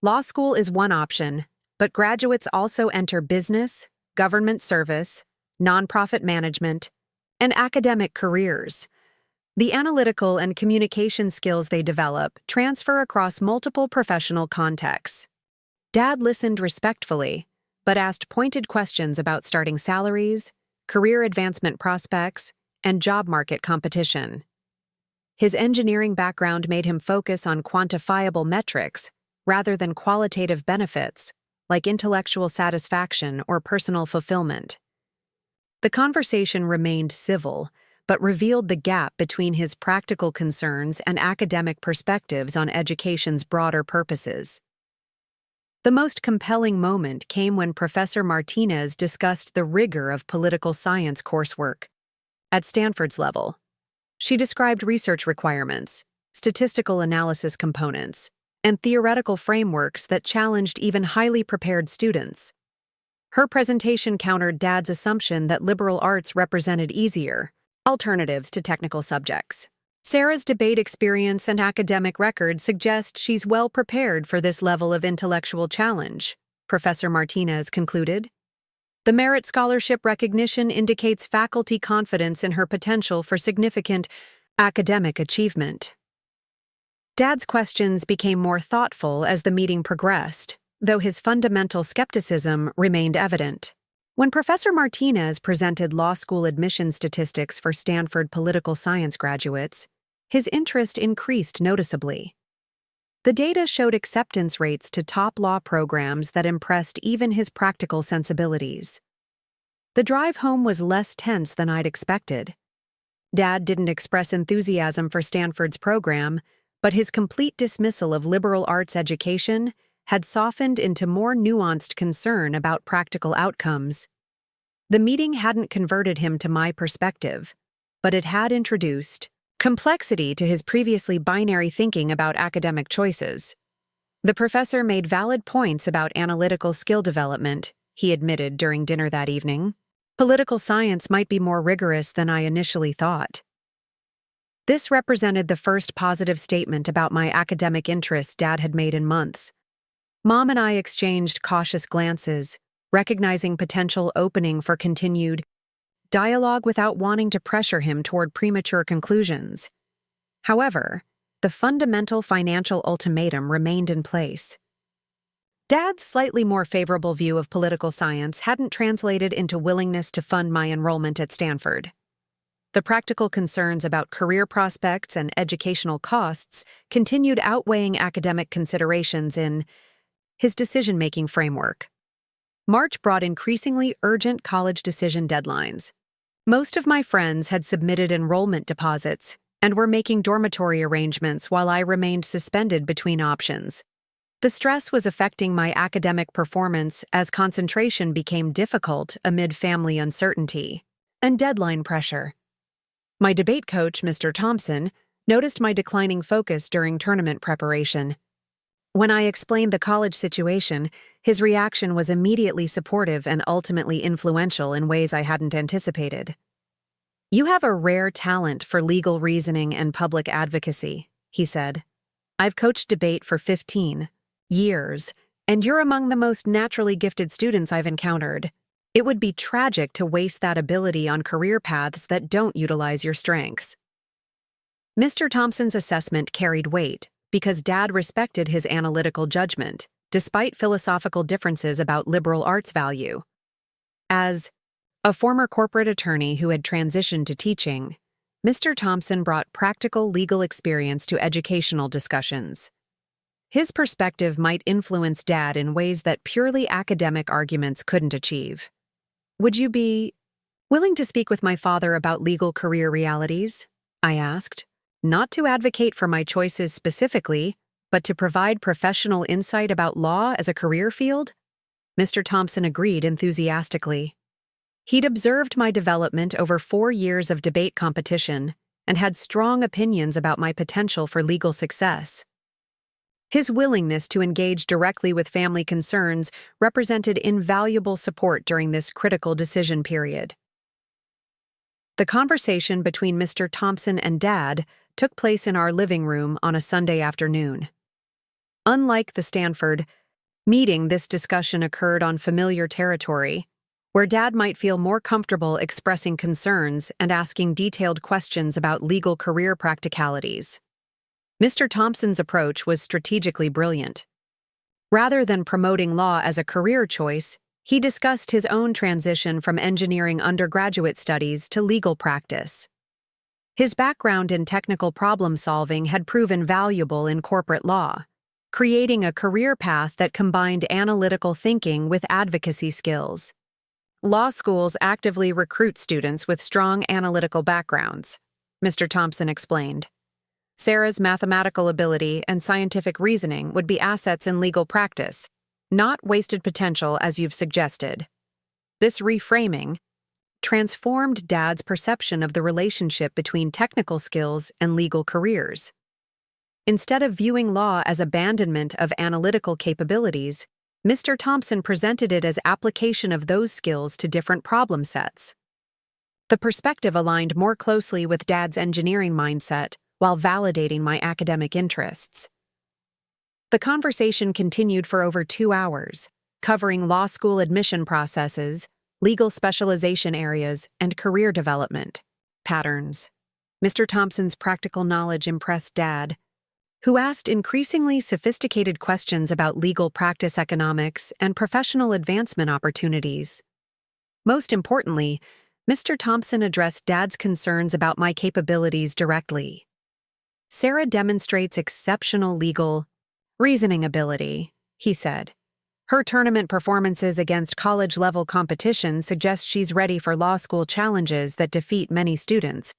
Law school is one option, but graduates also enter business, government service, nonprofit management, and academic careers. The analytical and communication skills they develop transfer across multiple professional contexts. Dad listened respectfully, but asked pointed questions about starting salaries, career advancement prospects, and job market competition. His engineering background made him focus on quantifiable metrics rather than qualitative benefits, like intellectual satisfaction or personal fulfillment. The conversation remained civil, but revealed the gap between his practical concerns and academic perspectives on education's broader purposes. The most compelling moment came when Professor Martinez discussed the rigor of political science coursework. At Stanford's level, she described research requirements, statistical analysis components, and theoretical frameworks that challenged even highly prepared students. Her presentation countered Dad's assumption that liberal arts represented easier alternatives to technical subjects. Sarah's debate experience and academic record suggest she's well prepared for this level of intellectual challenge, Professor Martinez concluded. The merit scholarship recognition indicates faculty confidence in her potential for significant academic achievement. Dad's questions became more thoughtful as the meeting progressed, though his fundamental skepticism remained evident. When Professor Martinez presented law school admission statistics for Stanford political science graduates, his interest increased noticeably. The data showed acceptance rates to top law programs that impressed even his practical sensibilities. The drive home was less tense than I'd expected. Dad didn't express enthusiasm for Stanford's program, but his complete dismissal of liberal arts education had softened into more nuanced concern about practical outcomes. The meeting hadn't converted him to my perspective, but it had introduced complexity to his previously binary thinking about academic choices. The professor made valid points about analytical skill development, he admitted during dinner that evening. Political science might be more rigorous than I initially thought. This represented the first positive statement about my academic interests Dad had made in months. Mom and I exchanged cautious glances, recognizing potential opening for continued dialogue without wanting to pressure him toward premature conclusions. However, the fundamental financial ultimatum remained in place. Dad's slightly more favorable view of political science hadn't translated into willingness to fund my enrollment at Stanford. The practical concerns about career prospects and educational costs continued outweighing academic considerations in his decision-making framework. March brought increasingly urgent college decision deadlines. Most of my friends had submitted enrollment deposits and were making dormitory arrangements while I remained suspended between options. The stress was affecting my academic performance as concentration became difficult amid family uncertainty and deadline pressure. My debate coach, Mr. Thompson, noticed my declining focus during tournament preparation. When I explained the college situation, his reaction was immediately supportive and ultimately influential in ways I hadn't anticipated. "You have a rare talent for legal reasoning and public advocacy," he said. "I've coached debate for 15 years, and you're among the most naturally gifted students I've encountered. It would be tragic to waste that ability on career paths that don't utilize your strengths." Mr. Thompson's assessment carried weight because Dad respected his analytical judgment, despite philosophical differences about liberal arts value. As a former corporate attorney who had transitioned to teaching, Mr. Thompson brought practical legal experience to educational discussions. His perspective might influence Dad in ways that purely academic arguments couldn't achieve. "Would you be willing to speak with my father about legal career realities?" I asked, not to advocate for my choices specifically, but to provide professional insight about law as a career field. Mr. Thompson agreed enthusiastically. He'd observed my development over 4 years of debate competition and had strong opinions about my potential for legal success. His willingness to engage directly with family concerns represented invaluable support during this critical decision period. The conversation between Mr. Thompson and Dad took place in our living room on a Sunday afternoon. Unlike the Stanford meeting, this discussion occurred on familiar territory, where Dad might feel more comfortable expressing concerns and asking detailed questions about legal career practicalities. Mr. Thompson's approach was strategically brilliant. Rather than promoting law as a career choice, he discussed his own transition from engineering undergraduate studies to legal practice. His background in technical problem-solving had proven valuable in corporate law, creating a career path that combined analytical thinking with advocacy skills. Law schools actively recruit students with strong analytical backgrounds, Mr. Thompson explained. Sarah's mathematical ability and scientific reasoning would be assets in legal practice, not wasted potential as you've suggested. This reframing transformed Dad's perception of the relationship between technical skills and legal careers. Instead of viewing law as abandonment of analytical capabilities, Mr. Thompson presented it as application of those skills to different problem sets. The perspective aligned more closely with Dad's engineering mindset while validating my academic interests. The conversation continued for over 2 hours, covering law school admission processes, legal specialization areas, and career development patterns. Mr. Thompson's practical knowledge impressed Dad, who asked increasingly sophisticated questions about legal practice economics and professional advancement opportunities. Most importantly, Mr. Thompson addressed Dad's concerns about my capabilities directly. "Sarah demonstrates exceptional legal reasoning ability," he said. "Her tournament performances against college-level competition suggest she's ready for law school challenges that defeat many students.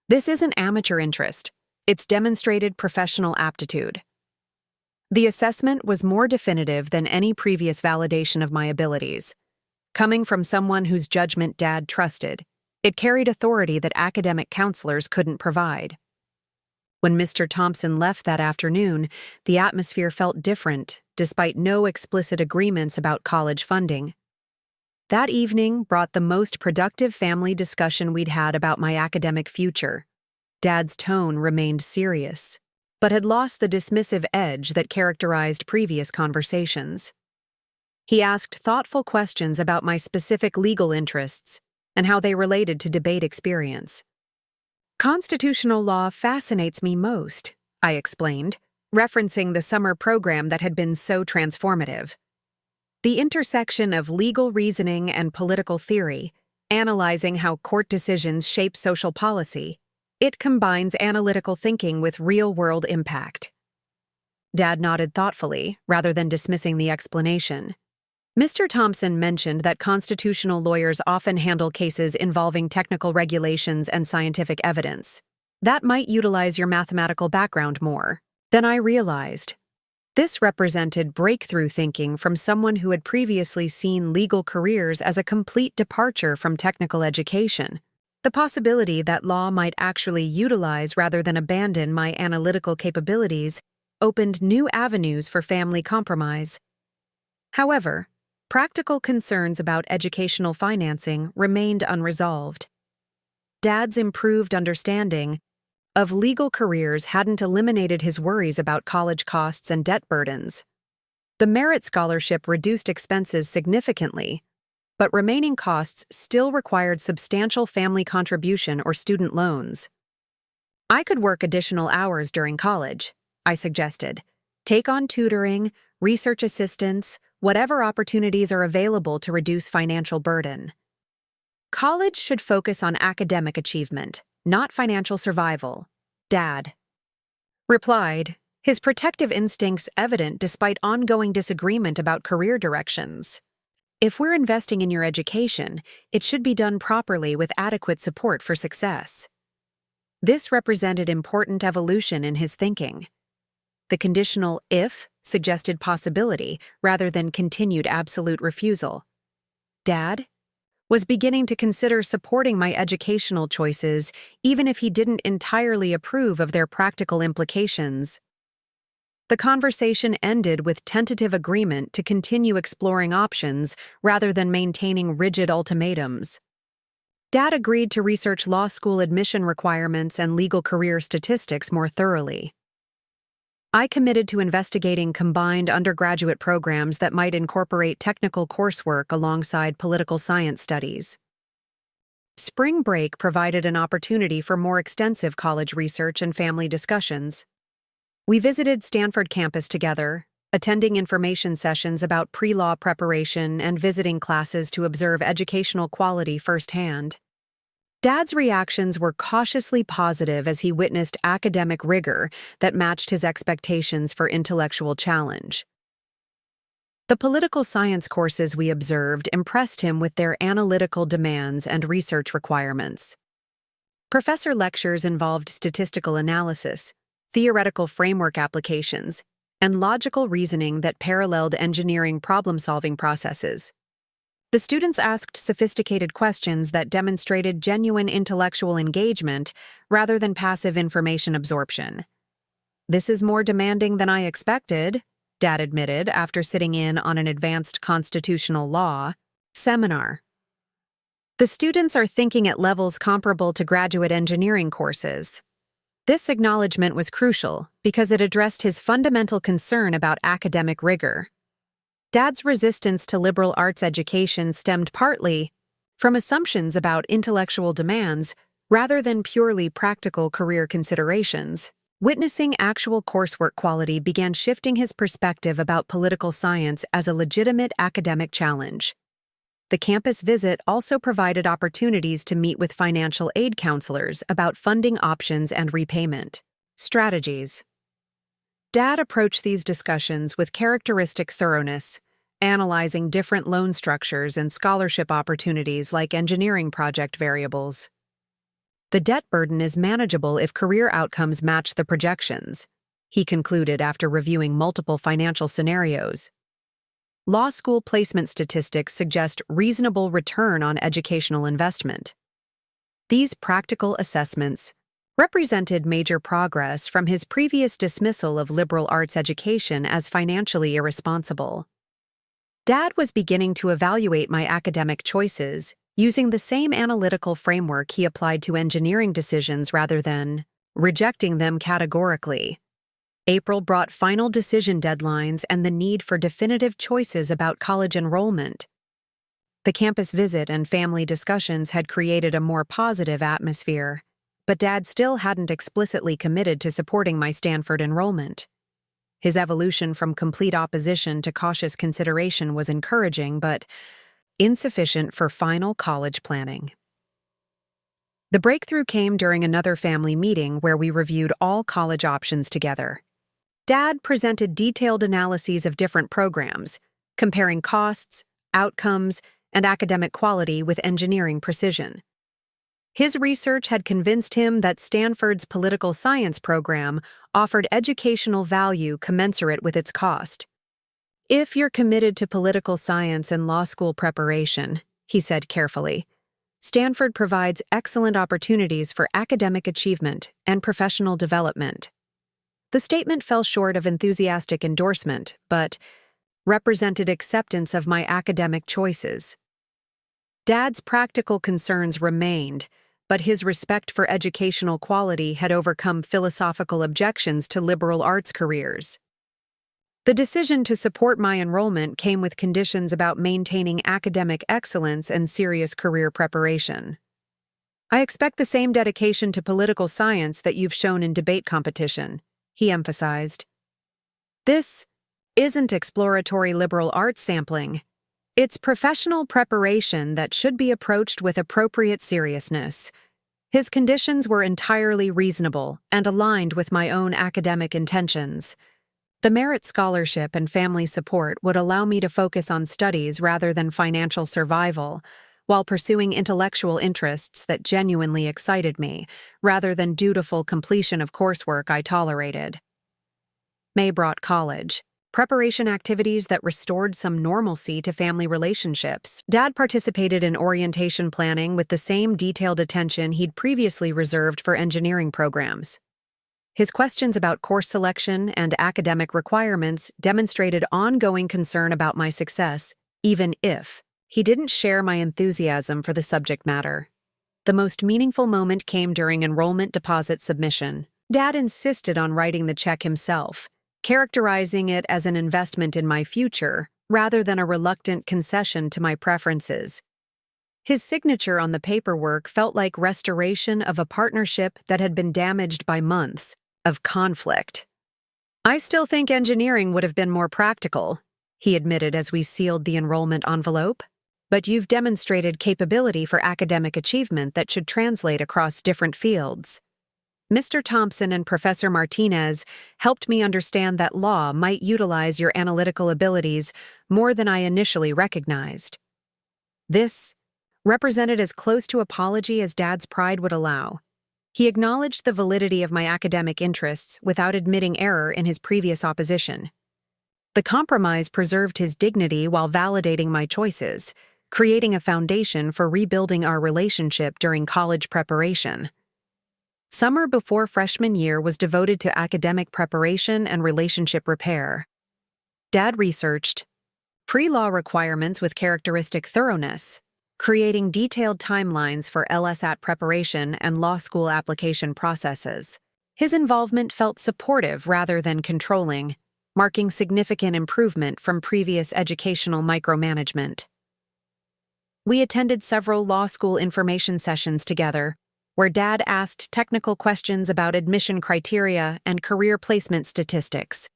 This isn't amateur interest. It's demonstrated professional aptitude." The assessment was more definitive than any previous validation of my abilities. Coming from someone whose judgment Dad trusted, it carried authority that academic counselors couldn't provide. When Mr. Thompson left that afternoon, the atmosphere felt different, despite no explicit agreements about college funding. That evening brought the most productive family discussion we'd had about my academic future. Dad's tone remained serious, but had lost the dismissive edge that characterized previous conversations. He asked thoughtful questions about my specific legal interests and how they related to debate experience. "Constitutional law fascinates me most," I explained, referencing the summer program that had been so transformative. "The intersection of legal reasoning and political theory, analyzing how court decisions shape social policy. It combines analytical thinking with real-world impact." Dad nodded thoughtfully, rather than dismissing the explanation. Mr. Thompson mentioned that constitutional lawyers often handle cases involving technical regulations and scientific evidence. That might utilize your mathematical background more. Then I realized. This represented breakthrough thinking from someone who had previously seen legal careers as a complete departure from technical education. The possibility that law might actually utilize rather than abandon my analytical capabilities opened new avenues for family compromise. However, practical concerns about educational financing remained unresolved. Dad's improved understanding of legal careers hadn't eliminated his worries about college costs and debt burdens. The merit scholarship reduced expenses significantly, but remaining costs still required substantial family contribution or student loans. "I could work additional hours during college," I suggested. "Take on tutoring, research assistance, whatever opportunities are available to reduce financial burden." "College should focus on academic achievement, not financial survival," Dad replied, his protective instincts evident despite ongoing disagreement about career directions. "If we're investing in your education, it should be done properly with adequate support for success." This represented important evolution in his thinking. The conditional "if" suggested possibility rather than continued absolute refusal. Dad was beginning to consider supporting my educational choices even if he didn't entirely approve of their practical implications. The conversation ended with tentative agreement to continue exploring options rather than maintaining rigid ultimatums. Dad agreed to research law school admission requirements and legal career statistics more thoroughly. I committed to investigating combined undergraduate programs that might incorporate technical coursework alongside political science studies. Spring break provided an opportunity for more extensive college research and family discussions. We visited Stanford campus together, attending information sessions about pre-law preparation and visiting classes to observe educational quality firsthand. Dad's reactions were cautiously positive as he witnessed academic rigor that matched his expectations for intellectual challenge. The political science courses we observed impressed him with their analytical demands and research requirements. Professor lectures involved statistical analysis, theoretical framework applications, and logical reasoning that paralleled engineering problem-solving processes. The students asked sophisticated questions that demonstrated genuine intellectual engagement rather than passive information absorption. "This is more demanding than I expected," Dad admitted after sitting in on an advanced constitutional law seminar. The students are thinking at levels comparable to graduate engineering courses. This acknowledgement was crucial because it addressed his fundamental concern about academic rigor. Dad's resistance to liberal arts education stemmed partly from assumptions about intellectual demands rather than purely practical career considerations. Witnessing actual coursework quality began shifting his perspective about political science as a legitimate academic challenge. The campus visit also provided opportunities to meet with financial aid counselors about funding options and repayment strategies. Dad approached these discussions with characteristic thoroughness, analyzing different loan structures and scholarship opportunities like engineering project variables. The debt burden is manageable if career outcomes match the projections, he concluded after reviewing multiple financial scenarios. Law school placement statistics suggest reasonable return on educational investment. These practical assessments represented major progress from his previous dismissal of liberal arts education as financially irresponsible. Dad was beginning to evaluate my academic choices using the same analytical framework he applied to engineering decisions rather than rejecting them categorically. April brought final decision deadlines and the need for definitive choices about college enrollment. The campus visit and family discussions had created a more positive atmosphere, but Dad still hadn't explicitly committed to supporting my Stanford enrollment. His evolution from complete opposition to cautious consideration was encouraging, but insufficient for final college planning. The breakthrough came during another family meeting where we reviewed all college options together. Dad presented detailed analyses of different programs, comparing costs, outcomes, and academic quality with engineering precision. His research had convinced him that Stanford's political science program offered educational value commensurate with its cost. "If you're committed to political science and law school preparation," he said carefully, "Stanford provides excellent opportunities for academic achievement and professional development." The statement fell short of enthusiastic endorsement, but represented acceptance of my academic choices. Dad's practical concerns remained, but his respect for educational quality had overcome philosophical objections to liberal arts careers. The decision to support my enrollment came with conditions about maintaining academic excellence and serious career preparation. "I expect the same dedication to political science that you've shown in debate competition," he emphasized. "This isn't exploratory liberal arts sampling. It's professional preparation that should be approached with appropriate seriousness." His conditions were entirely reasonable and aligned with my own academic intentions. The merit scholarship and family support would allow me to focus on studies rather than financial survival, while pursuing intellectual interests that genuinely excited me, rather than dutiful completion of coursework I tolerated. May brought college. Preparation activities that restored some normalcy to family relationships. Dad participated in orientation planning with the same detailed attention he'd previously reserved for engineering programs. His questions about course selection and academic requirements demonstrated ongoing concern about my success, even if he didn't share my enthusiasm for the subject matter. The most meaningful moment came during enrollment deposit submission. Dad insisted on writing the check himself, characterizing it as an investment in my future rather than a reluctant concession to my preferences. His signature on the paperwork felt like restoration of a partnership that had been damaged by months of conflict. "I still think engineering would have been more practical," he admitted as we sealed the enrollment envelope. "But you've demonstrated capability for academic achievement that should translate across different fields. Mr. Thompson and Professor Martinez helped me understand that law might utilize your analytical abilities more than I initially recognized." This represented as close to apology as Dad's pride would allow. He acknowledged the validity of my academic interests without admitting error in his previous opposition. The compromise preserved his dignity while validating my choices, creating a foundation for rebuilding our relationship during college preparation. Summer before freshman year was devoted to academic preparation and relationship repair. Dad researched pre-law requirements with characteristic thoroughness, creating detailed timelines for LSAT preparation and law school application processes. His involvement felt supportive rather than controlling, marking significant improvement from previous educational micromanagement. We attended several law school information sessions together, where Dad asked technical questions about admission criteria and career placement statistics.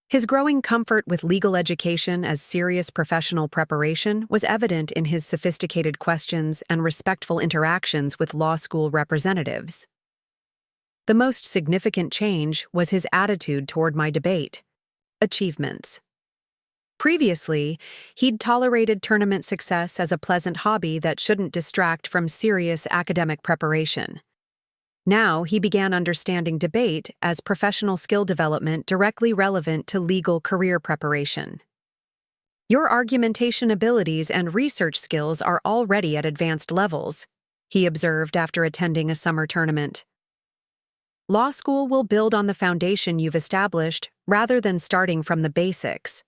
His growing comfort with legal education as serious professional preparation was evident in his sophisticated questions and respectful interactions with law school representatives. The most significant change was his attitude toward my debate achievements. Previously, he'd tolerated tournament success as a pleasant hobby that shouldn't distract from serious academic preparation. Now he began understanding debate as professional skill development directly relevant to legal career preparation. Your argumentation abilities and research skills are already at advanced levels, he observed after attending a summer tournament. Law school will build on the foundation you've established rather than starting from the basics.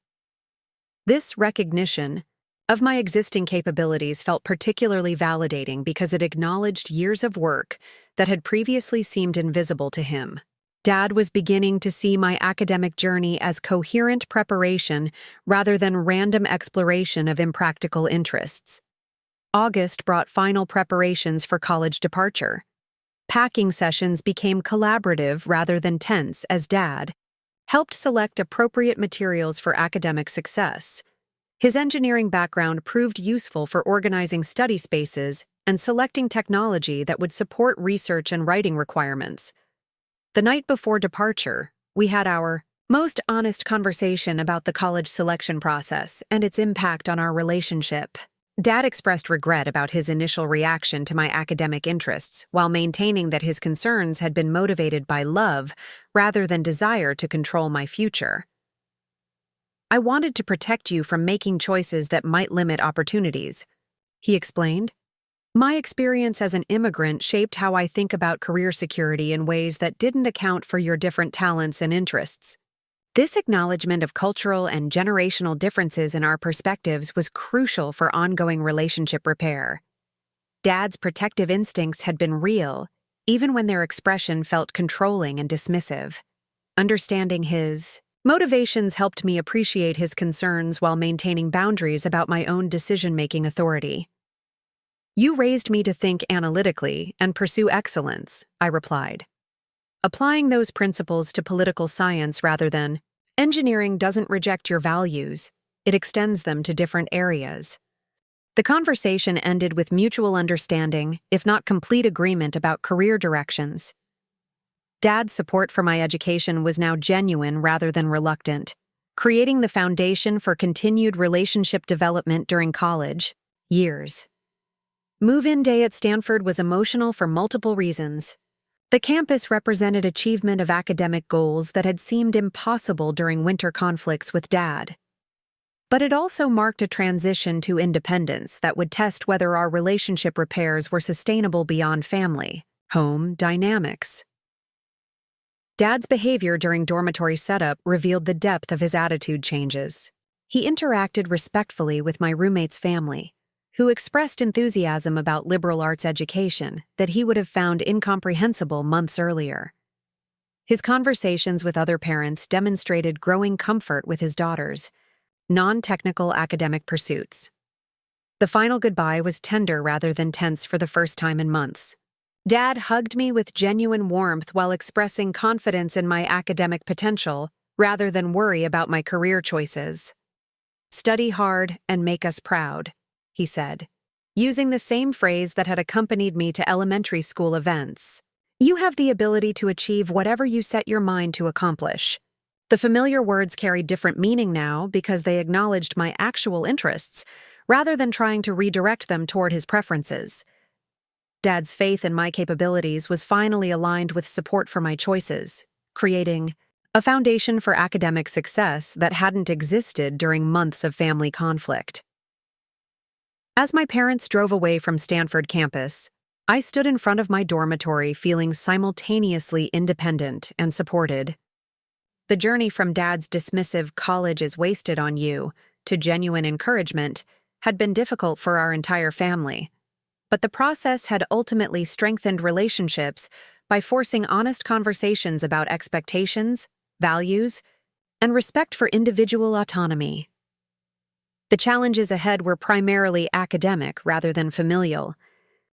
This recognition of my existing capabilities felt particularly validating because it acknowledged years of work that had previously seemed invisible to him. Dad was beginning to see my academic journey as coherent preparation rather than random exploration of impractical interests. August brought final preparations for college departure. Packing sessions became collaborative rather than tense as Dad helped select appropriate materials for academic success. His engineering background proved useful for organizing study spaces and selecting technology that would support research and writing requirements. The night before departure, we had our most honest conversation about the college selection process and its impact on our relationship. Dad expressed regret about his initial reaction to my academic interests while maintaining that his concerns had been motivated by love rather than desire to control my future. I wanted to protect you from making choices that might limit opportunities, he explained. My experience as an immigrant shaped how I think about career security in ways that didn't account for your different talents and interests. This acknowledgement of cultural and generational differences in our perspectives was crucial for ongoing relationship repair. Dad's protective instincts had been real, even when their expression felt controlling and dismissive. Understanding his motivations helped me appreciate his concerns while maintaining boundaries about my own decision-making authority. You raised me to think analytically and pursue excellence, I replied. Applying those principles to political science rather than engineering doesn't reject your values, it extends them to different areas. The conversation ended with mutual understanding, if not complete agreement about career directions. Dad's support for my education was now genuine rather than reluctant, creating the foundation for continued relationship development during college years. Move-in day at Stanford was emotional for multiple reasons. The campus represented achievement of academic goals that had seemed impossible during winter conflicts with Dad. But it also marked a transition to independence that would test whether our relationship repairs were sustainable beyond family, home dynamics. Dad's behavior during dormitory setup revealed the depth of his attitude changes. He interacted respectfully with my roommate's family, who expressed enthusiasm about liberal arts education that he would have found incomprehensible months earlier. His conversations with other parents demonstrated growing comfort with his daughters' non-technical academic pursuits. The final goodbye was tender rather than tense for the first time in months. Dad hugged me with genuine warmth while expressing confidence in my academic potential rather than worry about my career choices. "Study hard and make us proud," he said, using the same phrase that had accompanied me to elementary school events. "You have the ability to achieve whatever you set your mind to accomplish." The familiar words carried different meaning now because they acknowledged my actual interests, rather than trying to redirect them toward his preferences. Dad's faith in my capabilities was finally aligned with support for my choices, creating a foundation for academic success that hadn't existed during months of family conflict. As my parents drove away from Stanford campus, I stood in front of my dormitory feeling simultaneously independent and supported. The journey from Dad's dismissive "college is wasted on you" to genuine encouragement had been difficult for our entire family. But the process had ultimately strengthened relationships by forcing honest conversations about expectations, values, and respect for individual autonomy. The challenges ahead were primarily academic rather than familial.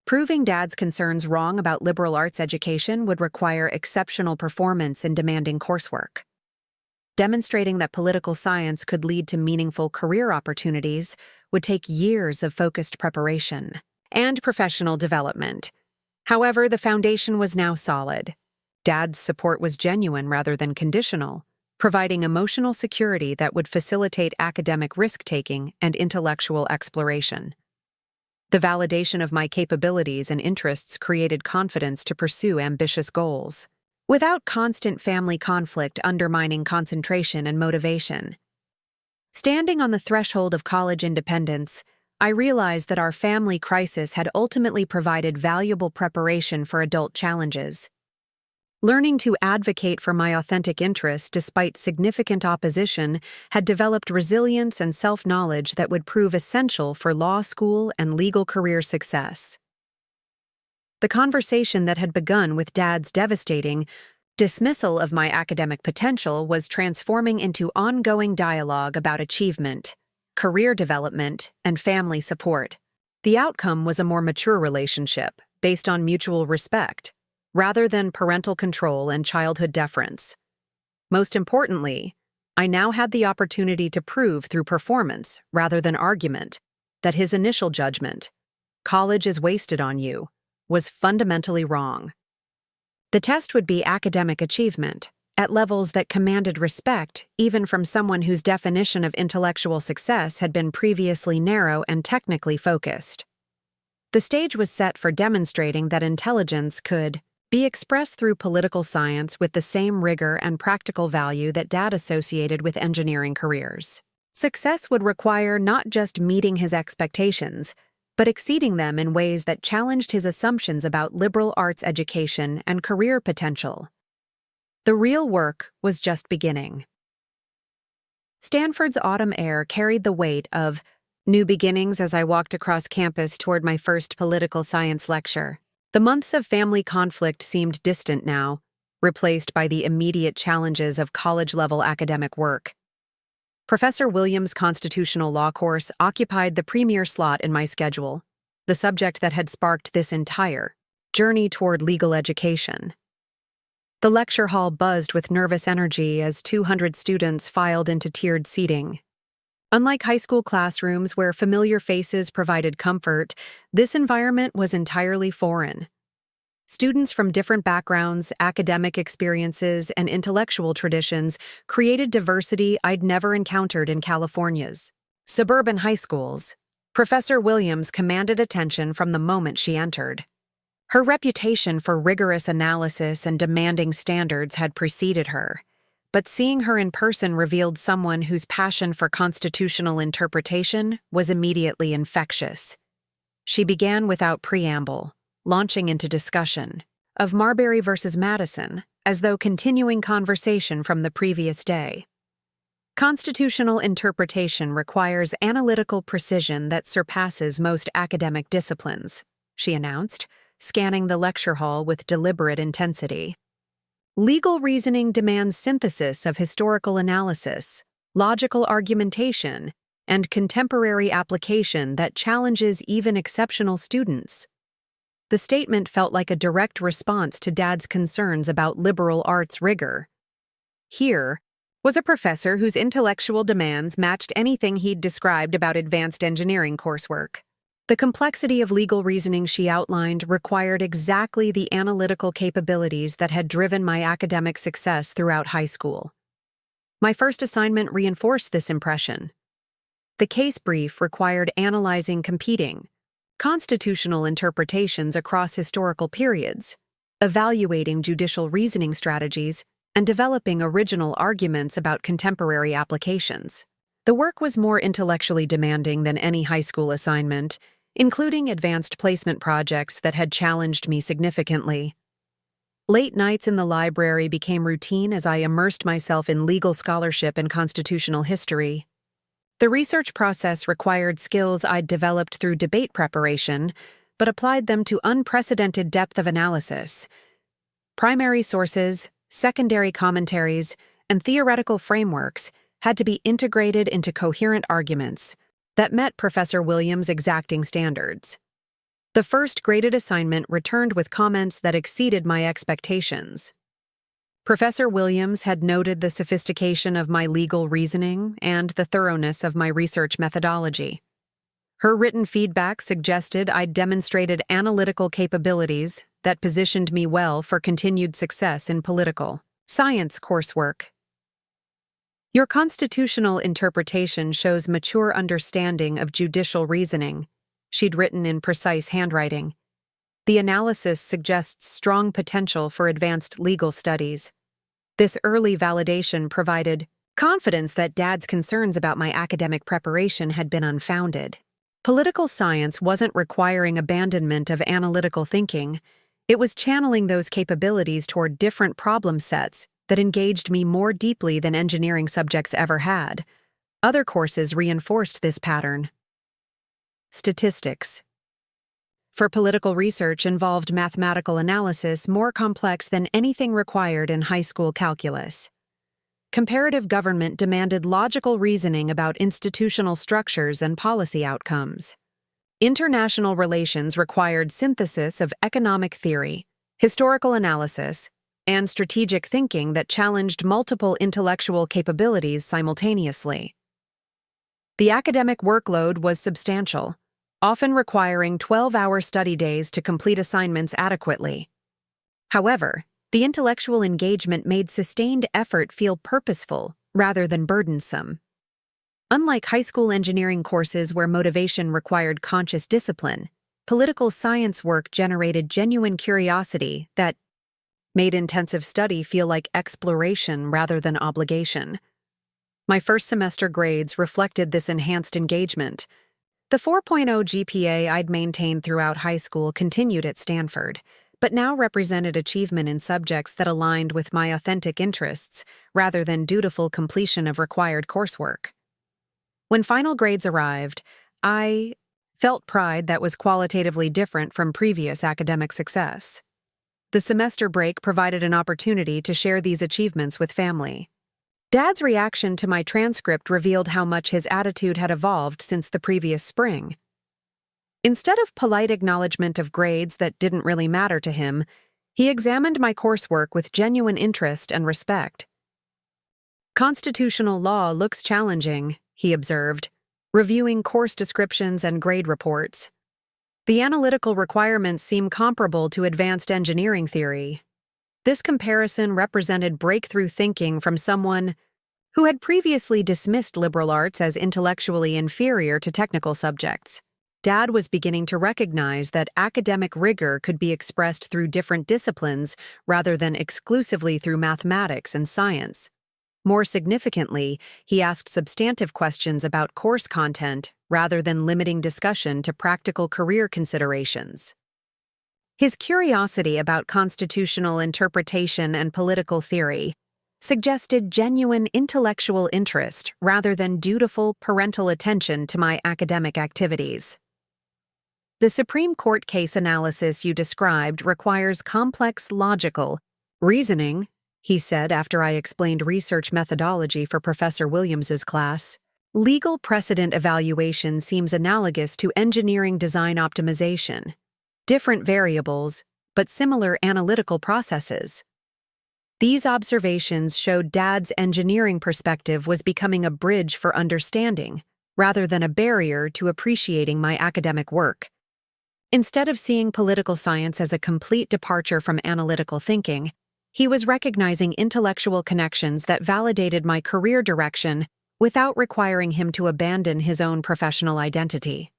Proving Dad's concerns wrong about liberal arts education would require exceptional performance in demanding coursework. Demonstrating that political science could lead to meaningful career opportunities would take years of focused preparation and professional development. However, the foundation was now solid. Dad's support was genuine rather than conditional, providing emotional security that would facilitate academic risk-taking and intellectual exploration. The validation of my capabilities and interests created confidence to pursue ambitious goals, without constant family conflict undermining concentration and motivation. Standing on the threshold of college independence, I realized that our family crisis had ultimately provided valuable preparation for adult challenges. Learning to advocate for my authentic interests despite significant opposition had developed resilience and self-knowledge that would prove essential for law school and legal career success. The conversation that had begun with Dad's devastating dismissal of my academic potential was transforming into ongoing dialogue about achievement, career development, and family support. The outcome was a more mature relationship based on mutual respect, rather than parental control and childhood deference. Most importantly, I now had the opportunity to prove through performance, rather than argument, that his initial judgment, "college is wasted on you," was fundamentally wrong. The test would be academic achievement, at levels that commanded respect even from someone whose definition of intellectual success had been previously narrow and technically focused. The stage was set for demonstrating that intelligence could be expressed through political science with the same rigor and practical value that Dad associated with engineering careers. Success would require not just meeting his expectations, but exceeding them in ways that challenged his assumptions about liberal arts education and career potential. The real work was just beginning. Stanford's autumn air carried the weight of new beginnings as I walked across campus toward my first political science lecture. The months of family conflict seemed distant now, replaced by the immediate challenges of college-level academic work. Professor Williams' constitutional law course occupied the premier slot in my schedule, the subject that had sparked this entire journey toward legal education. The lecture hall buzzed with nervous energy as 200 students filed into tiered seating. Unlike high school classrooms where familiar faces provided comfort, this environment was entirely foreign. Students from different backgrounds, academic experiences, and intellectual traditions created diversity I'd never encountered in California's suburban high schools. Professor Williams commanded attention from the moment she entered. Her reputation for rigorous analysis and demanding standards had preceded her, but seeing her in person revealed someone whose passion for constitutional interpretation was immediately infectious. She began without preamble, launching into discussion of Marbury versus Madison, as though continuing conversation from the previous day. Constitutional interpretation requires analytical precision that surpasses most academic disciplines, she announced, scanning the lecture hall with deliberate intensity. Legal reasoning demands synthesis of historical analysis, logical argumentation, and contemporary application that challenges even exceptional students. The statement felt like a direct response to Dad's concerns about liberal arts rigor. Here was a professor whose intellectual demands matched anything he'd described about advanced engineering coursework. The complexity of legal reasoning she outlined required exactly the analytical capabilities that had driven my academic success throughout high school. My first assignment reinforced this impression. The case brief required analyzing competing constitutional interpretations across historical periods, evaluating judicial reasoning strategies, and developing original arguments about contemporary applications. The work was more intellectually demanding than any high school assignment, including advanced placement projects that had challenged me significantly. Late nights in the library became routine as I immersed myself in legal scholarship and constitutional history. The research process required skills I'd developed through debate preparation, but applied them to unprecedented depth of analysis. Primary sources, secondary commentaries, and theoretical frameworks had to be integrated into coherent arguments that met Professor Williams' exacting standards. The first graded assignment returned with comments that exceeded my expectations. Professor Williams had noted the sophistication of my legal reasoning and the thoroughness of my research methodology. Her written feedback suggested I'd demonstrated analytical capabilities that positioned me well for continued success in political science coursework. Your constitutional interpretation shows mature understanding of judicial reasoning, she'd written in precise handwriting. The analysis suggests strong potential for advanced legal studies. This early validation provided confidence that Dad's concerns about my academic preparation had been unfounded. Political science wasn't requiring abandonment of analytical thinking. It was channeling those capabilities toward different problem sets that engaged me more deeply than engineering subjects ever had. Other courses reinforced this pattern. Statistics. For political research involved mathematical analysis more complex than anything required in high school calculus. Comparative government demanded logical reasoning about institutional structures and policy outcomes. International relations required synthesis of economic theory, historical analysis, and strategic thinking that challenged multiple intellectual capabilities simultaneously. The academic workload was substantial, often requiring 12-hour study days to complete assignments adequately. However, the intellectual engagement made sustained effort feel purposeful rather than burdensome. Unlike high school engineering courses where motivation required conscious discipline, political science work generated genuine curiosity that made intensive study feel like exploration rather than obligation. My first semester grades reflected this enhanced engagement. The 4.0 GPA I'd maintained throughout high school continued at Stanford, but now represented achievement in subjects that aligned with my authentic interests rather than dutiful completion of required coursework. When final grades arrived, I felt pride that was qualitatively different from previous academic success. The semester break provided an opportunity to share these achievements with family. Dad's reaction to my transcript revealed how much his attitude had evolved since the previous spring. Instead of polite acknowledgement of grades that didn't really matter to him, he examined my coursework with genuine interest and respect. Constitutional law looks challenging, he observed, reviewing course descriptions and grade reports. The analytical requirements seem comparable to advanced engineering theory. This comparison represented breakthrough thinking from someone who had previously dismissed liberal arts as intellectually inferior to technical subjects. Dad was beginning to recognize that academic rigor could be expressed through different disciplines rather than exclusively through mathematics and science. More significantly, he asked substantive questions about course content rather than limiting discussion to practical career considerations. His curiosity about constitutional interpretation and political theory suggested genuine intellectual interest rather than dutiful parental attention to my academic activities. The Supreme Court case analysis you described requires complex logical reasoning, he said after I explained research methodology for Professor Williams's class. Legal precedent evaluation seems analogous to engineering design optimization. Different variables, but similar analytical processes. These observations showed Dad's engineering perspective was becoming a bridge for understanding, rather than a barrier to appreciating my academic work. Instead of seeing political science as a complete departure from analytical thinking, he was recognizing intellectual connections that validated my career direction without requiring him to abandon his own professional identity.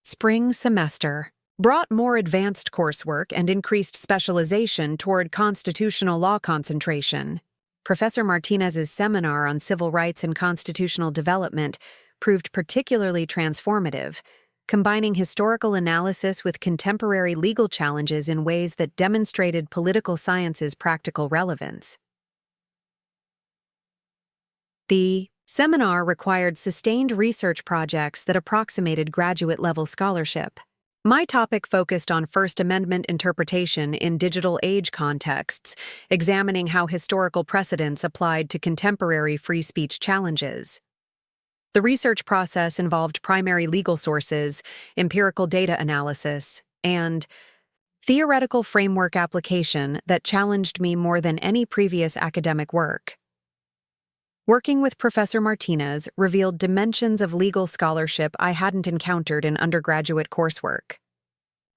Spring semester brought more advanced coursework and increased specialization toward constitutional law concentration. Professor Martinez's seminar on civil rights and constitutional development proved particularly transformative, combining historical analysis with contemporary legal challenges in ways that demonstrated political science's practical relevance. The seminar required sustained research projects that approximated graduate-level scholarship. My topic focused on First Amendment interpretation in digital age contexts, examining how historical precedents applied to contemporary free speech challenges. The research process involved primary legal sources, empirical data analysis, and theoretical framework application that challenged me more than any previous academic work. Working with Professor Martinez revealed dimensions of legal scholarship I hadn't encountered in undergraduate coursework.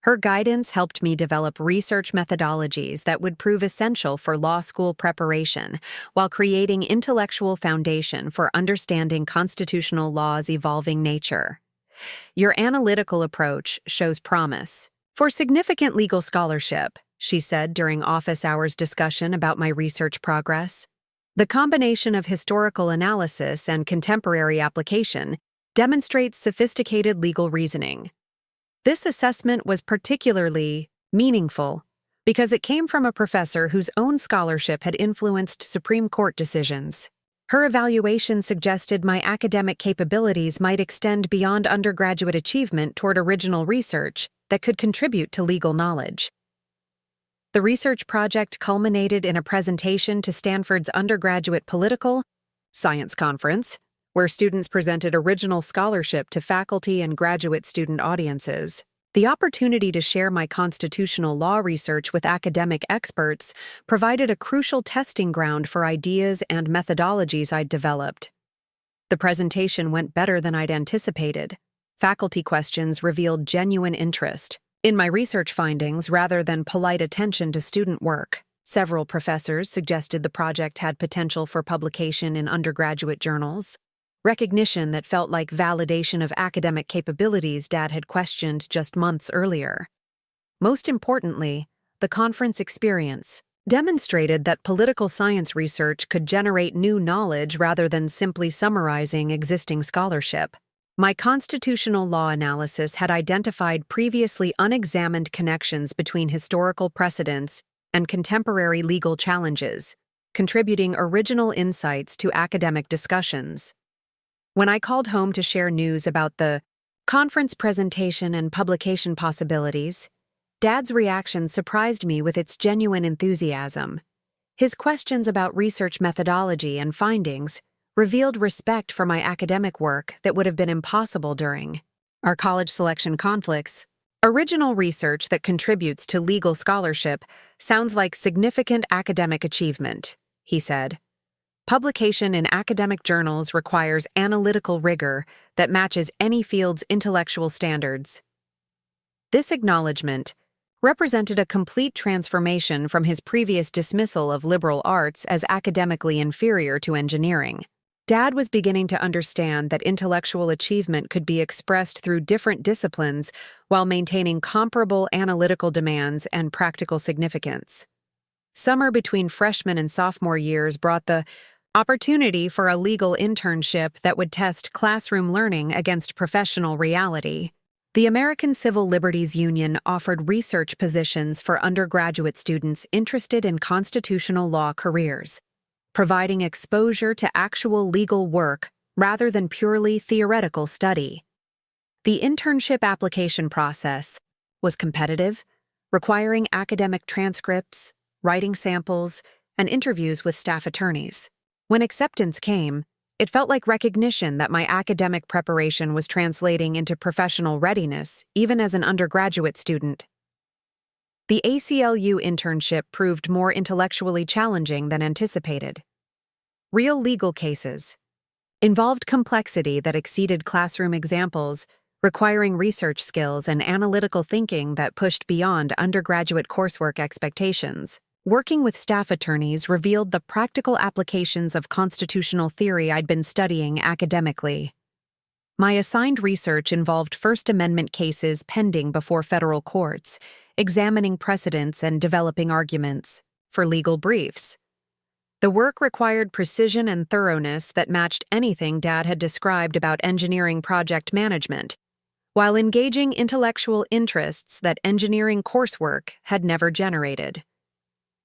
Her guidance helped me develop research methodologies that would prove essential for law school preparation, while creating intellectual foundation for understanding constitutional law's evolving nature. Your analytical approach shows promise for significant legal scholarship, she said during office hours discussion about my research progress. The combination of historical analysis and contemporary application demonstrates sophisticated legal reasoning. This assessment was particularly meaningful because it came from a professor whose own scholarship had influenced Supreme Court decisions. Her evaluation suggested my academic capabilities might extend beyond undergraduate achievement toward original research that could contribute to legal knowledge. The research project culminated in a presentation to Stanford's undergraduate political science conference, where students presented original scholarship to faculty and graduate student audiences. The opportunity to share my constitutional law research with academic experts provided a crucial testing ground for ideas and methodologies I'd developed. The presentation went better than I'd anticipated. Faculty questions revealed genuine interest in my research findings rather than polite attention to student work. Several professors suggested the project had potential for publication in undergraduate journals, recognition that felt like validation of academic capabilities Dad had questioned just months earlier. Most importantly, the conference experience demonstrated that political science research could generate new knowledge rather than simply summarizing existing scholarship. My constitutional law analysis had identified previously unexamined connections between historical precedents and contemporary legal challenges, contributing original insights to academic discussions. When I called home to share news about the conference presentation and publication possibilities, Dad's reaction surprised me with its genuine enthusiasm. His questions about research methodology and findings revealed respect for my academic work that would have been impossible during our college selection conflicts. Original research that contributes to legal scholarship sounds like significant academic achievement, he said. Publication in academic journals requires analytical rigor that matches any field's intellectual standards. This acknowledgement represented a complete transformation from his previous dismissal of liberal arts as academically inferior to engineering. Dad was beginning to understand that intellectual achievement could be expressed through different disciplines while maintaining comparable analytical demands and practical significance. Summer between freshman and sophomore years brought the opportunity for a legal internship that would test classroom learning against professional reality. The American Civil Liberties Union offered research positions for undergraduate students interested in constitutional law careers, providing exposure to actual legal work rather than purely theoretical study. The internship application process was competitive, requiring academic transcripts, writing samples, and interviews with staff attorneys. When acceptance came, it felt like recognition that my academic preparation was translating into professional readiness, even as an undergraduate student. The ACLU internship proved more intellectually challenging than anticipated. Real legal cases involved complexity that exceeded classroom examples, requiring research skills and analytical thinking that pushed beyond undergraduate coursework expectations. Working with staff attorneys revealed the practical applications of constitutional theory I'd been studying academically. My assigned research involved First Amendment cases pending before federal courts, examining precedents and developing arguments for legal briefs. The work required precision and thoroughness that matched anything Dad had described about engineering project management, while engaging intellectual interests that engineering coursework had never generated.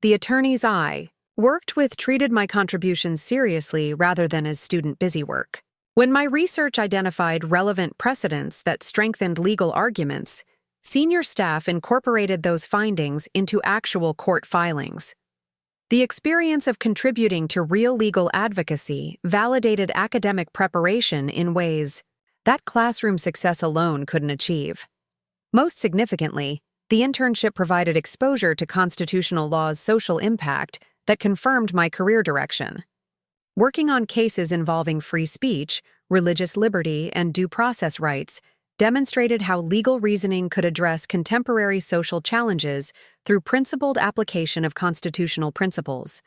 The attorneys I worked with treated my contributions seriously rather than as student busywork. When my research identified relevant precedents that strengthened legal arguments, senior staff incorporated those findings into actual court filings. The experience of contributing to real legal advocacy validated academic preparation in ways that classroom success alone couldn't achieve. Most significantly, the internship provided exposure to constitutional law's social impact that confirmed my career direction. Working on cases involving free speech, religious liberty, and due process rights demonstrated how legal reasoning could address contemporary social challenges through principled application of constitutional principles.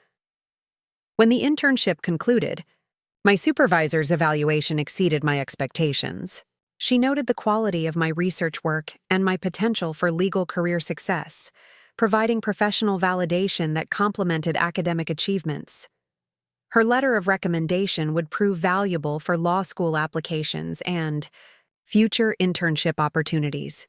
When the internship concluded, my supervisor's evaluation exceeded my expectations. She noted the quality of my research work and my potential for legal career success, providing professional validation that complemented academic achievements. Her letter of recommendation would prove valuable for law school applications and future internship opportunities.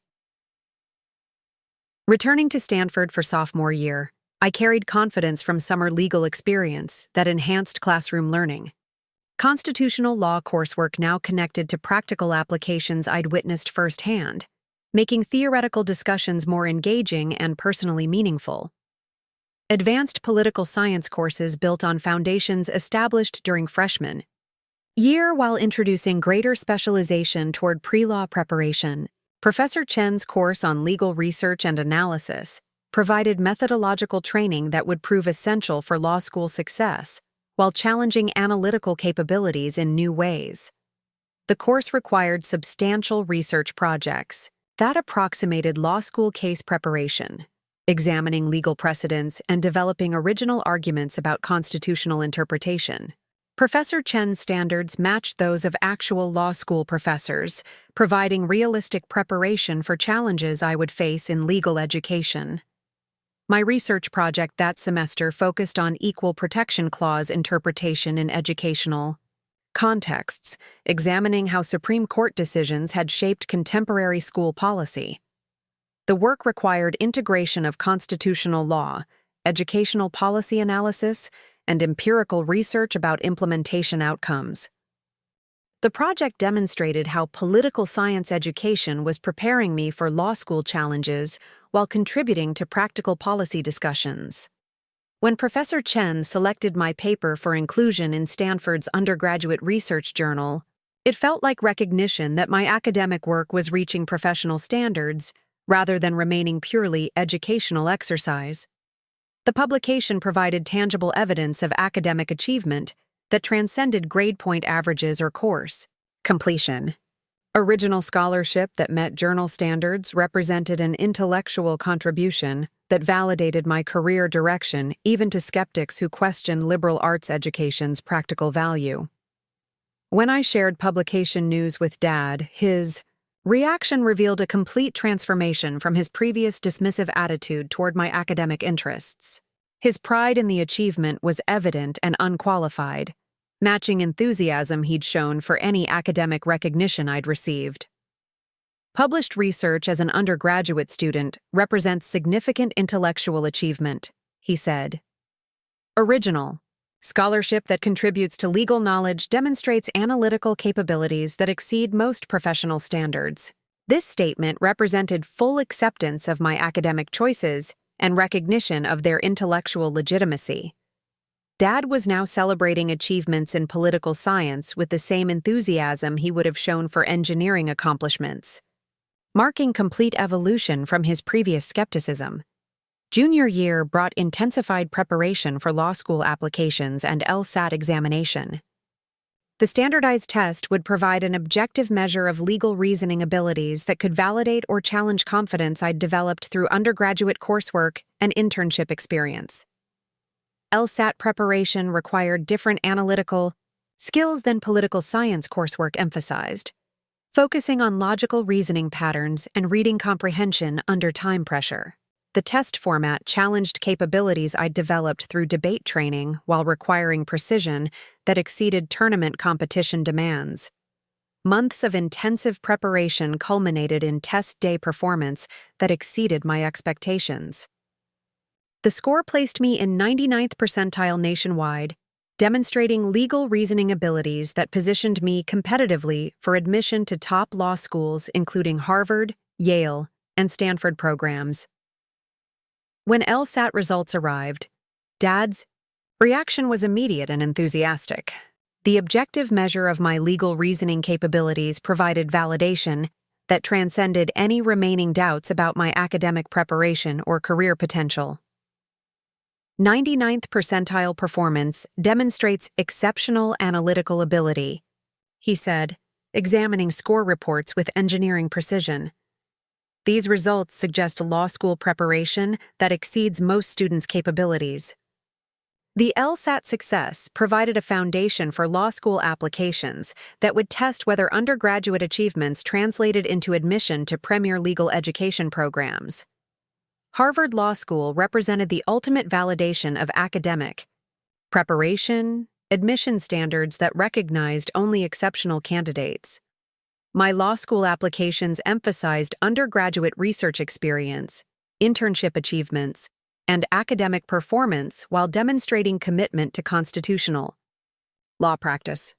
Returning to Stanford for sophomore year, I carried confidence from summer legal experience that enhanced classroom learning. Constitutional law coursework now connected to practical applications I'd witnessed firsthand, making theoretical discussions more engaging and personally meaningful. Advanced political science courses built on foundations established during freshman year while introducing greater specialization toward pre-law preparation. Professor Chen's course on legal research and analysis provided methodological training that would prove essential for law school success, while challenging analytical capabilities in new ways. The course required substantial research projects that approximated law school case preparation, examining legal precedents and developing original arguments about constitutional interpretation. Professor Chen's standards matched those of actual law school professors, providing realistic preparation for challenges I would face in legal education. My research project that semester focused on Equal Protection Clause interpretation in educational contexts, examining how Supreme Court decisions had shaped contemporary school policy. The work required integration of constitutional law, educational policy analysis, and empirical research about implementation outcomes. The project demonstrated how political science education was preparing me for law school challenges while contributing to practical policy discussions. When Professor Chen selected my paper for inclusion in Stanford's undergraduate research journal, it felt like recognition that my academic work was reaching professional standards rather than remaining purely educational exercise. The publication provided tangible evidence of academic achievement that transcended grade point averages or course completion. Original scholarship that met journal standards represented an intellectual contribution that validated my career direction even to skeptics who questioned liberal arts education's practical value. When I shared publication news with Dad, his reaction revealed a complete transformation from his previous dismissive attitude toward my academic interests. His pride in the achievement was evident and unqualified, matching enthusiasm he'd shown for any academic recognition I'd received. Published research as an undergraduate student represents significant intellectual achievement, he said. Original scholarship that contributes to legal knowledge demonstrates analytical capabilities that exceed most professional standards. This statement represented full acceptance of my academic choices and recognition of their intellectual legitimacy. Dad was now celebrating achievements in political science with the same enthusiasm he would have shown for engineering accomplishments, marking complete evolution from his previous skepticism. Junior year brought intensified preparation for law school applications and LSAT examination. The standardized test would provide an objective measure of legal reasoning abilities that could validate or challenge confidence I'd developed through undergraduate coursework and internship experience. LSAT preparation required different analytical skills than political science coursework emphasized, focusing on logical reasoning patterns and reading comprehension under time pressure. The test format challenged capabilities I'd developed through debate training while requiring precision that exceeded tournament competition demands. Months of intensive preparation culminated in test day performance that exceeded my expectations. The score placed me in 99th percentile nationwide, demonstrating legal reasoning abilities that positioned me competitively for admission to top law schools including Harvard, Yale, and Stanford programs. When LSAT results arrived, Dad's reaction was immediate and enthusiastic. The objective measure of my legal reasoning capabilities provided validation that transcended any remaining doubts about my academic preparation or career potential. 99th percentile performance demonstrates exceptional analytical ability, he said, examining score reports with engineering precision. These results suggest law school preparation that exceeds most students' capabilities. The LSAT success provided a foundation for law school applications that would test whether undergraduate achievements translated into admission to premier legal education programs. Harvard Law School represented the ultimate validation of academic preparation, admission standards that recognized only exceptional candidates. My law school applications emphasized undergraduate research experience, internship achievements, and academic performance while demonstrating commitment to constitutional law practice.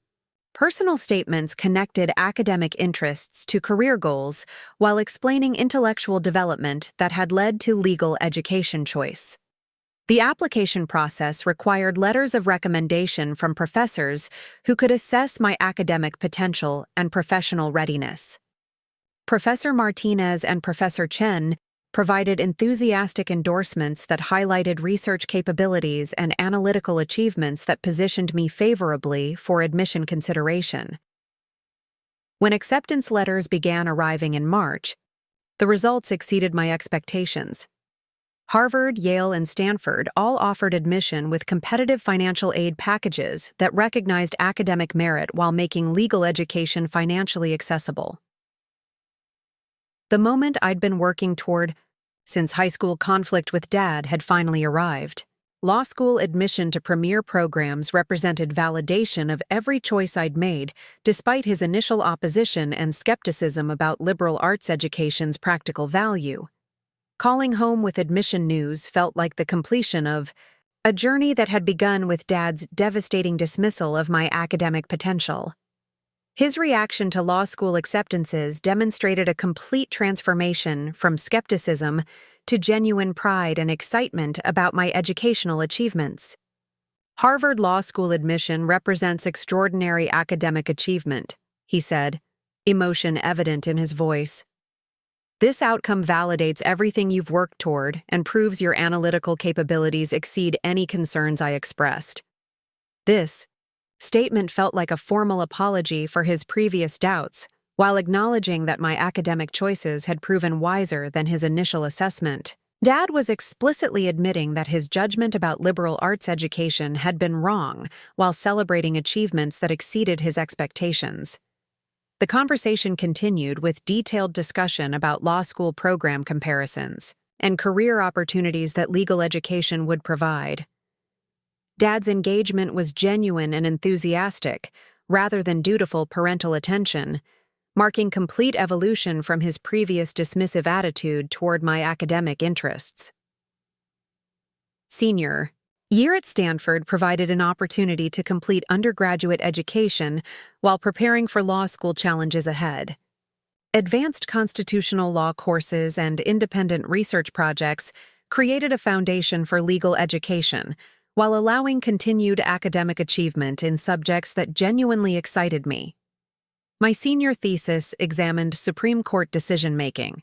Personal statements connected academic interests to career goals while explaining intellectual development that had led to legal education choice. The application process required letters of recommendation from professors who could assess my academic potential and professional readiness. Professor Martinez and Professor Chen provided enthusiastic endorsements that highlighted research capabilities and analytical achievements that positioned me favorably for admission consideration. When acceptance letters began arriving in March, the results exceeded my expectations. Harvard, Yale, and Stanford all offered admission with competitive financial aid packages that recognized academic merit while making legal education financially accessible. The moment I'd been working toward since high school conflict with Dad had finally arrived. Law school admission to premier programs represented validation of every choice I'd made, despite his initial opposition and skepticism about liberal arts education's practical value. Calling home with admission news felt like the completion of a journey that had begun with Dad's devastating dismissal of my academic potential. His reaction to law school acceptances demonstrated a complete transformation from skepticism to genuine pride and excitement about my educational achievements. Harvard Law School admission represents extraordinary academic achievement, he said, emotion evident in his voice. This outcome validates everything you've worked toward and proves your analytical capabilities exceed any concerns I expressed. This statement felt like a formal apology for his previous doubts, while acknowledging that my academic choices had proven wiser than his initial assessment. Dad was explicitly admitting that his judgment about liberal arts education had been wrong, while celebrating achievements that exceeded his expectations. The conversation continued with detailed discussion about law school program comparisons and career opportunities that legal education would provide. Dad's engagement was genuine and enthusiastic, rather than dutiful parental attention, marking complete evolution from his previous dismissive attitude toward my academic interests. Senior year at Stanford provided an opportunity to complete undergraduate education while preparing for law school challenges ahead. Advanced constitutional law courses and independent research projects created a foundation for legal education, while allowing continued academic achievement in subjects that genuinely excited me. My senior thesis examined Supreme Court decision-making,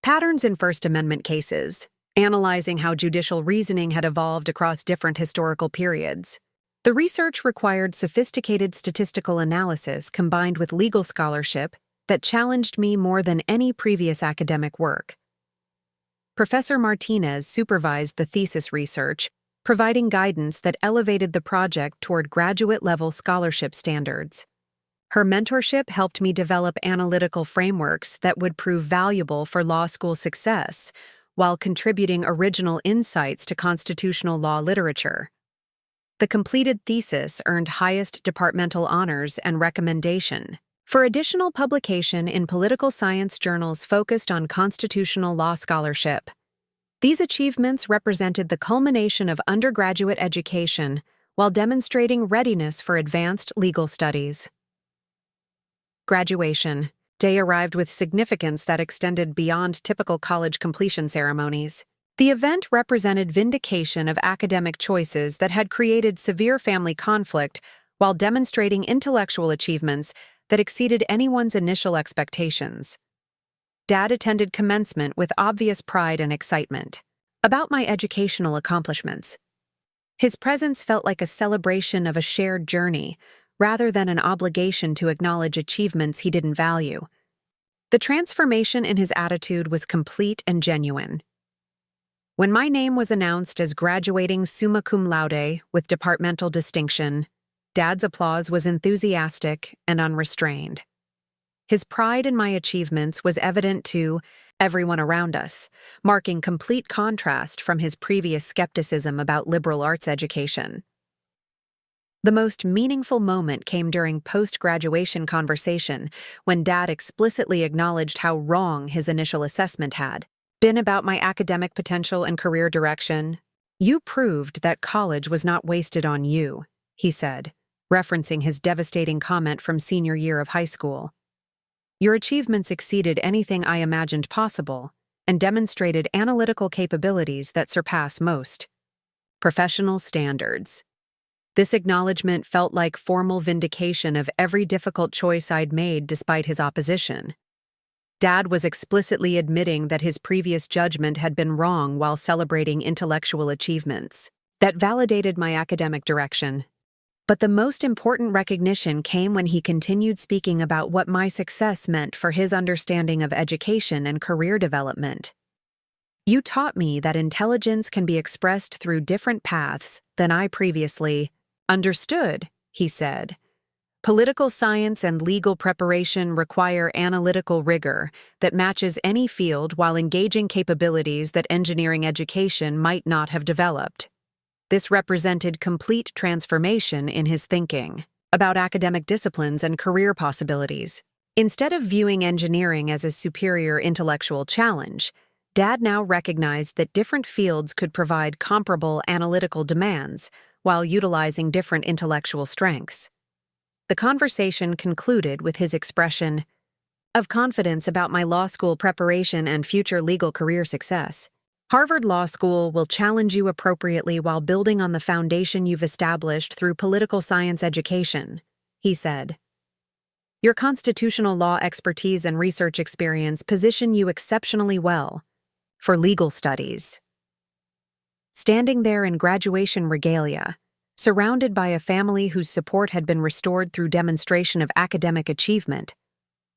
patterns in First Amendment cases, analyzing how judicial reasoning had evolved across different historical periods. The research required sophisticated statistical analysis combined with legal scholarship that challenged me more than any previous academic work. Professor Martinez supervised the thesis research, providing guidance that elevated the project toward graduate-level scholarship standards. Her mentorship helped me develop analytical frameworks that would prove valuable for law school success, while contributing original insights to constitutional law literature. The completed thesis earned highest departmental honors and recommendation, for additional publication in political science journals focused on constitutional law scholarship. These achievements represented the culmination of undergraduate education while demonstrating readiness for advanced legal studies. Graduation day arrived with significance that extended beyond typical college completion ceremonies. The event represented vindication of academic choices that had created severe family conflict while demonstrating intellectual achievements that exceeded anyone's initial expectations. Dad attended commencement with obvious pride and excitement about my educational accomplishments. His presence felt like a celebration of a shared journey, rather than an obligation to acknowledge achievements he didn't value. The transformation in his attitude was complete and genuine. When my name was announced as graduating summa cum laude with departmental distinction, Dad's applause was enthusiastic and unrestrained. His pride in my achievements was evident to everyone around us, marking complete contrast from his previous skepticism about liberal arts education. The most meaningful moment came during post-graduation conversation when Dad explicitly acknowledged how wrong his initial assessment had been about my academic potential and career direction. "You proved that college was not wasted on you," he said, referencing his devastating comment from senior year of high school. "Your achievements exceeded anything I imagined possible and demonstrated analytical capabilities that surpass most professional standards." This acknowledgement felt like formal vindication of every difficult choice I'd made despite his opposition. Dad was explicitly admitting that his previous judgment had been wrong while celebrating intellectual achievements that validated my academic direction. But the most important recognition came when he continued speaking about what my success meant for his understanding of education and career development. "You taught me that intelligence can be expressed through different paths than I previously understood," he said. "Political science and legal preparation require analytical rigor that matches any field while engaging capabilities that engineering education might not have developed." This represented complete transformation in his thinking about academic disciplines and career possibilities. Instead of viewing engineering as a superior intellectual challenge, Dad now recognized that different fields could provide comparable analytical demands while utilizing different intellectual strengths. The conversation concluded with his expression of confidence about my law school preparation and future legal career success. "Harvard Law School will challenge you appropriately while building on the foundation you've established through political science education," he said. "Your constitutional law expertise and research experience position you exceptionally well for legal studies." Standing there in graduation regalia, surrounded by a family whose support had been restored through demonstration of academic achievement,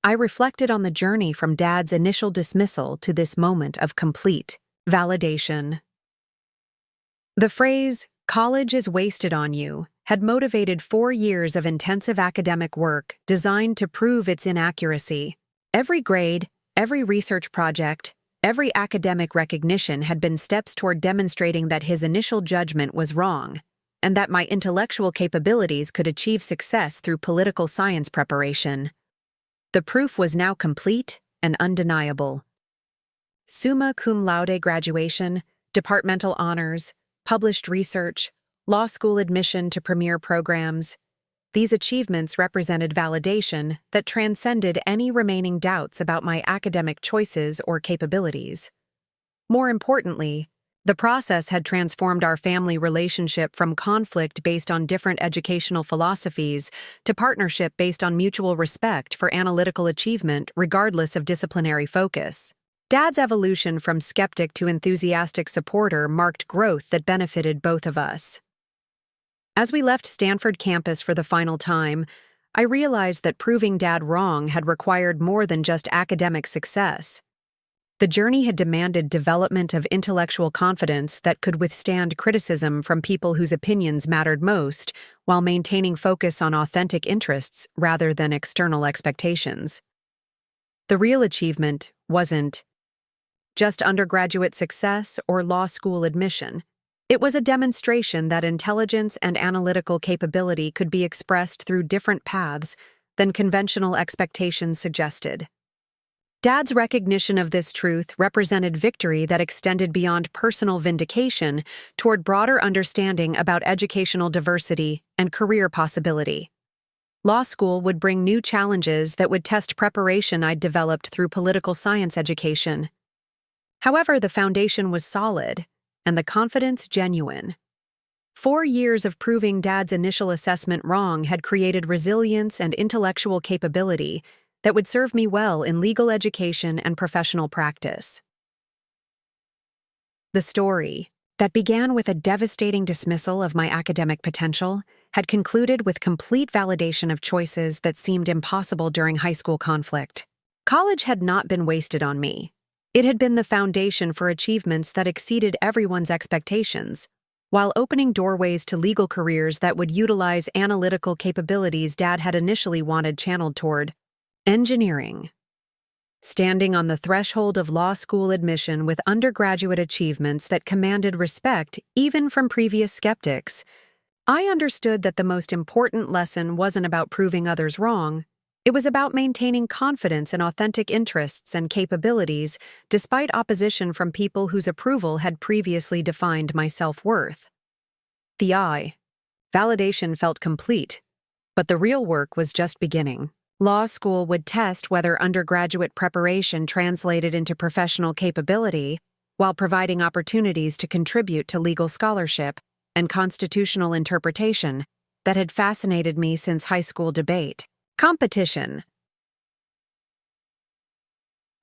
I reflected on the journey from Dad's initial dismissal to this moment of complete validation. The phrase, "college is wasted on you," had motivated 4 years of intensive academic work designed to prove its inaccuracy. Every grade, every research project, every academic recognition had been steps toward demonstrating that his initial judgment was wrong, and that my intellectual capabilities could achieve success through political science preparation. The proof was now complete and undeniable. Summa cum laude graduation, departmental honors, published research, law school admission to premier programs. These achievements represented validation that transcended any remaining doubts about my academic choices or capabilities. More importantly, the process had transformed our family relationship from conflict based on different educational philosophies to partnership based on mutual respect for analytical achievement regardless of disciplinary focus. Dad's evolution from skeptic to enthusiastic supporter marked growth that benefited both of us. As we left Stanford campus for the final time, I realized that proving Dad wrong had required more than just academic success. The journey had demanded development of intellectual confidence that could withstand criticism from people whose opinions mattered most, while maintaining focus on authentic interests rather than external expectations. The real achievement wasn't just undergraduate success or law school admission. It was a demonstration that intelligence and analytical capability could be expressed through different paths than conventional expectations suggested. Dad's recognition of this truth represented victory that extended beyond personal vindication toward broader understanding about educational diversity and career possibility. Law school would bring new challenges that would test preparation I'd developed through political science education. However, the foundation was solid, and the confidence genuine. 4 years of proving Dad's initial assessment wrong had created resilience and intellectual capability that would serve me well in legal education and professional practice. The story, that began with a devastating dismissal of my academic potential, had concluded with complete validation of choices that seemed impossible during high school conflict. College had not been wasted on me. It had been the foundation for achievements that exceeded everyone's expectations, while opening doorways to legal careers that would utilize analytical capabilities Dad had initially wanted channeled toward engineering. Standing on the threshold of law school admission with undergraduate achievements that commanded respect even from previous skeptics, I understood that the most important lesson wasn't about proving others wrong. It was about maintaining confidence in authentic interests and capabilities despite opposition from people whose approval had previously defined my self-worth. Validation felt complete, but the real work was just beginning. Law school would test whether undergraduate preparation translated into professional capability while providing opportunities to contribute to legal scholarship and constitutional interpretation that had fascinated me since high school debate. Competition.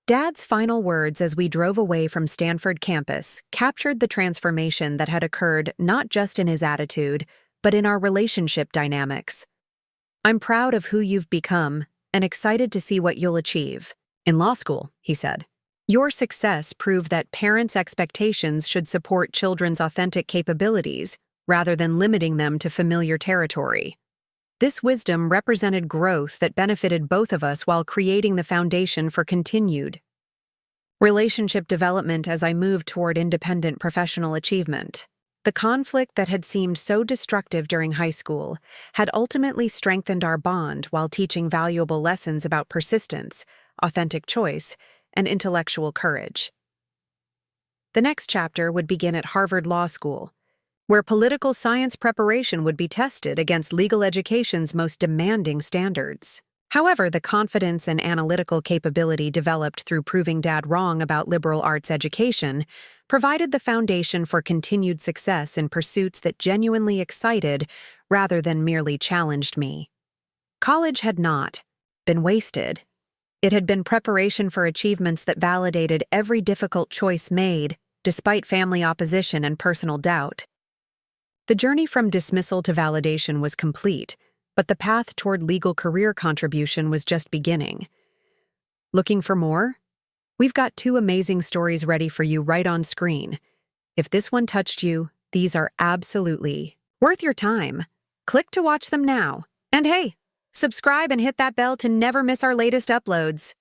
Dad's final words as we drove away from Stanford campus captured the transformation that had occurred not just in his attitude, but in our relationship dynamics. "I'm proud of who you've become and excited to see what you'll achieve in law school," he said. "Your success proved that parents' expectations should support children's authentic capabilities rather than limiting them to familiar territory." This wisdom represented growth that benefited both of us while creating the foundation for continued relationship development as I moved toward independent professional achievement. The conflict that had seemed so destructive during high school had ultimately strengthened our bond while teaching valuable lessons about persistence, authentic choice, and intellectual courage. The next chapter would begin at Harvard Law School, where political science preparation would be tested against legal education's most demanding standards. However, the confidence and analytical capability developed through proving Dad wrong about liberal arts education provided the foundation for continued success in pursuits that genuinely excited rather than merely challenged me. College had not been wasted. It had been preparation for achievements that validated every difficult choice made, despite family opposition and personal doubt. The journey from dismissal to validation was complete, but the path toward legal career contribution was just beginning. Looking for more? We've got 2 amazing stories ready for you right on screen. If this one touched you, these are absolutely worth your time. Click to watch them now. And hey, subscribe and hit that bell to never miss our latest uploads.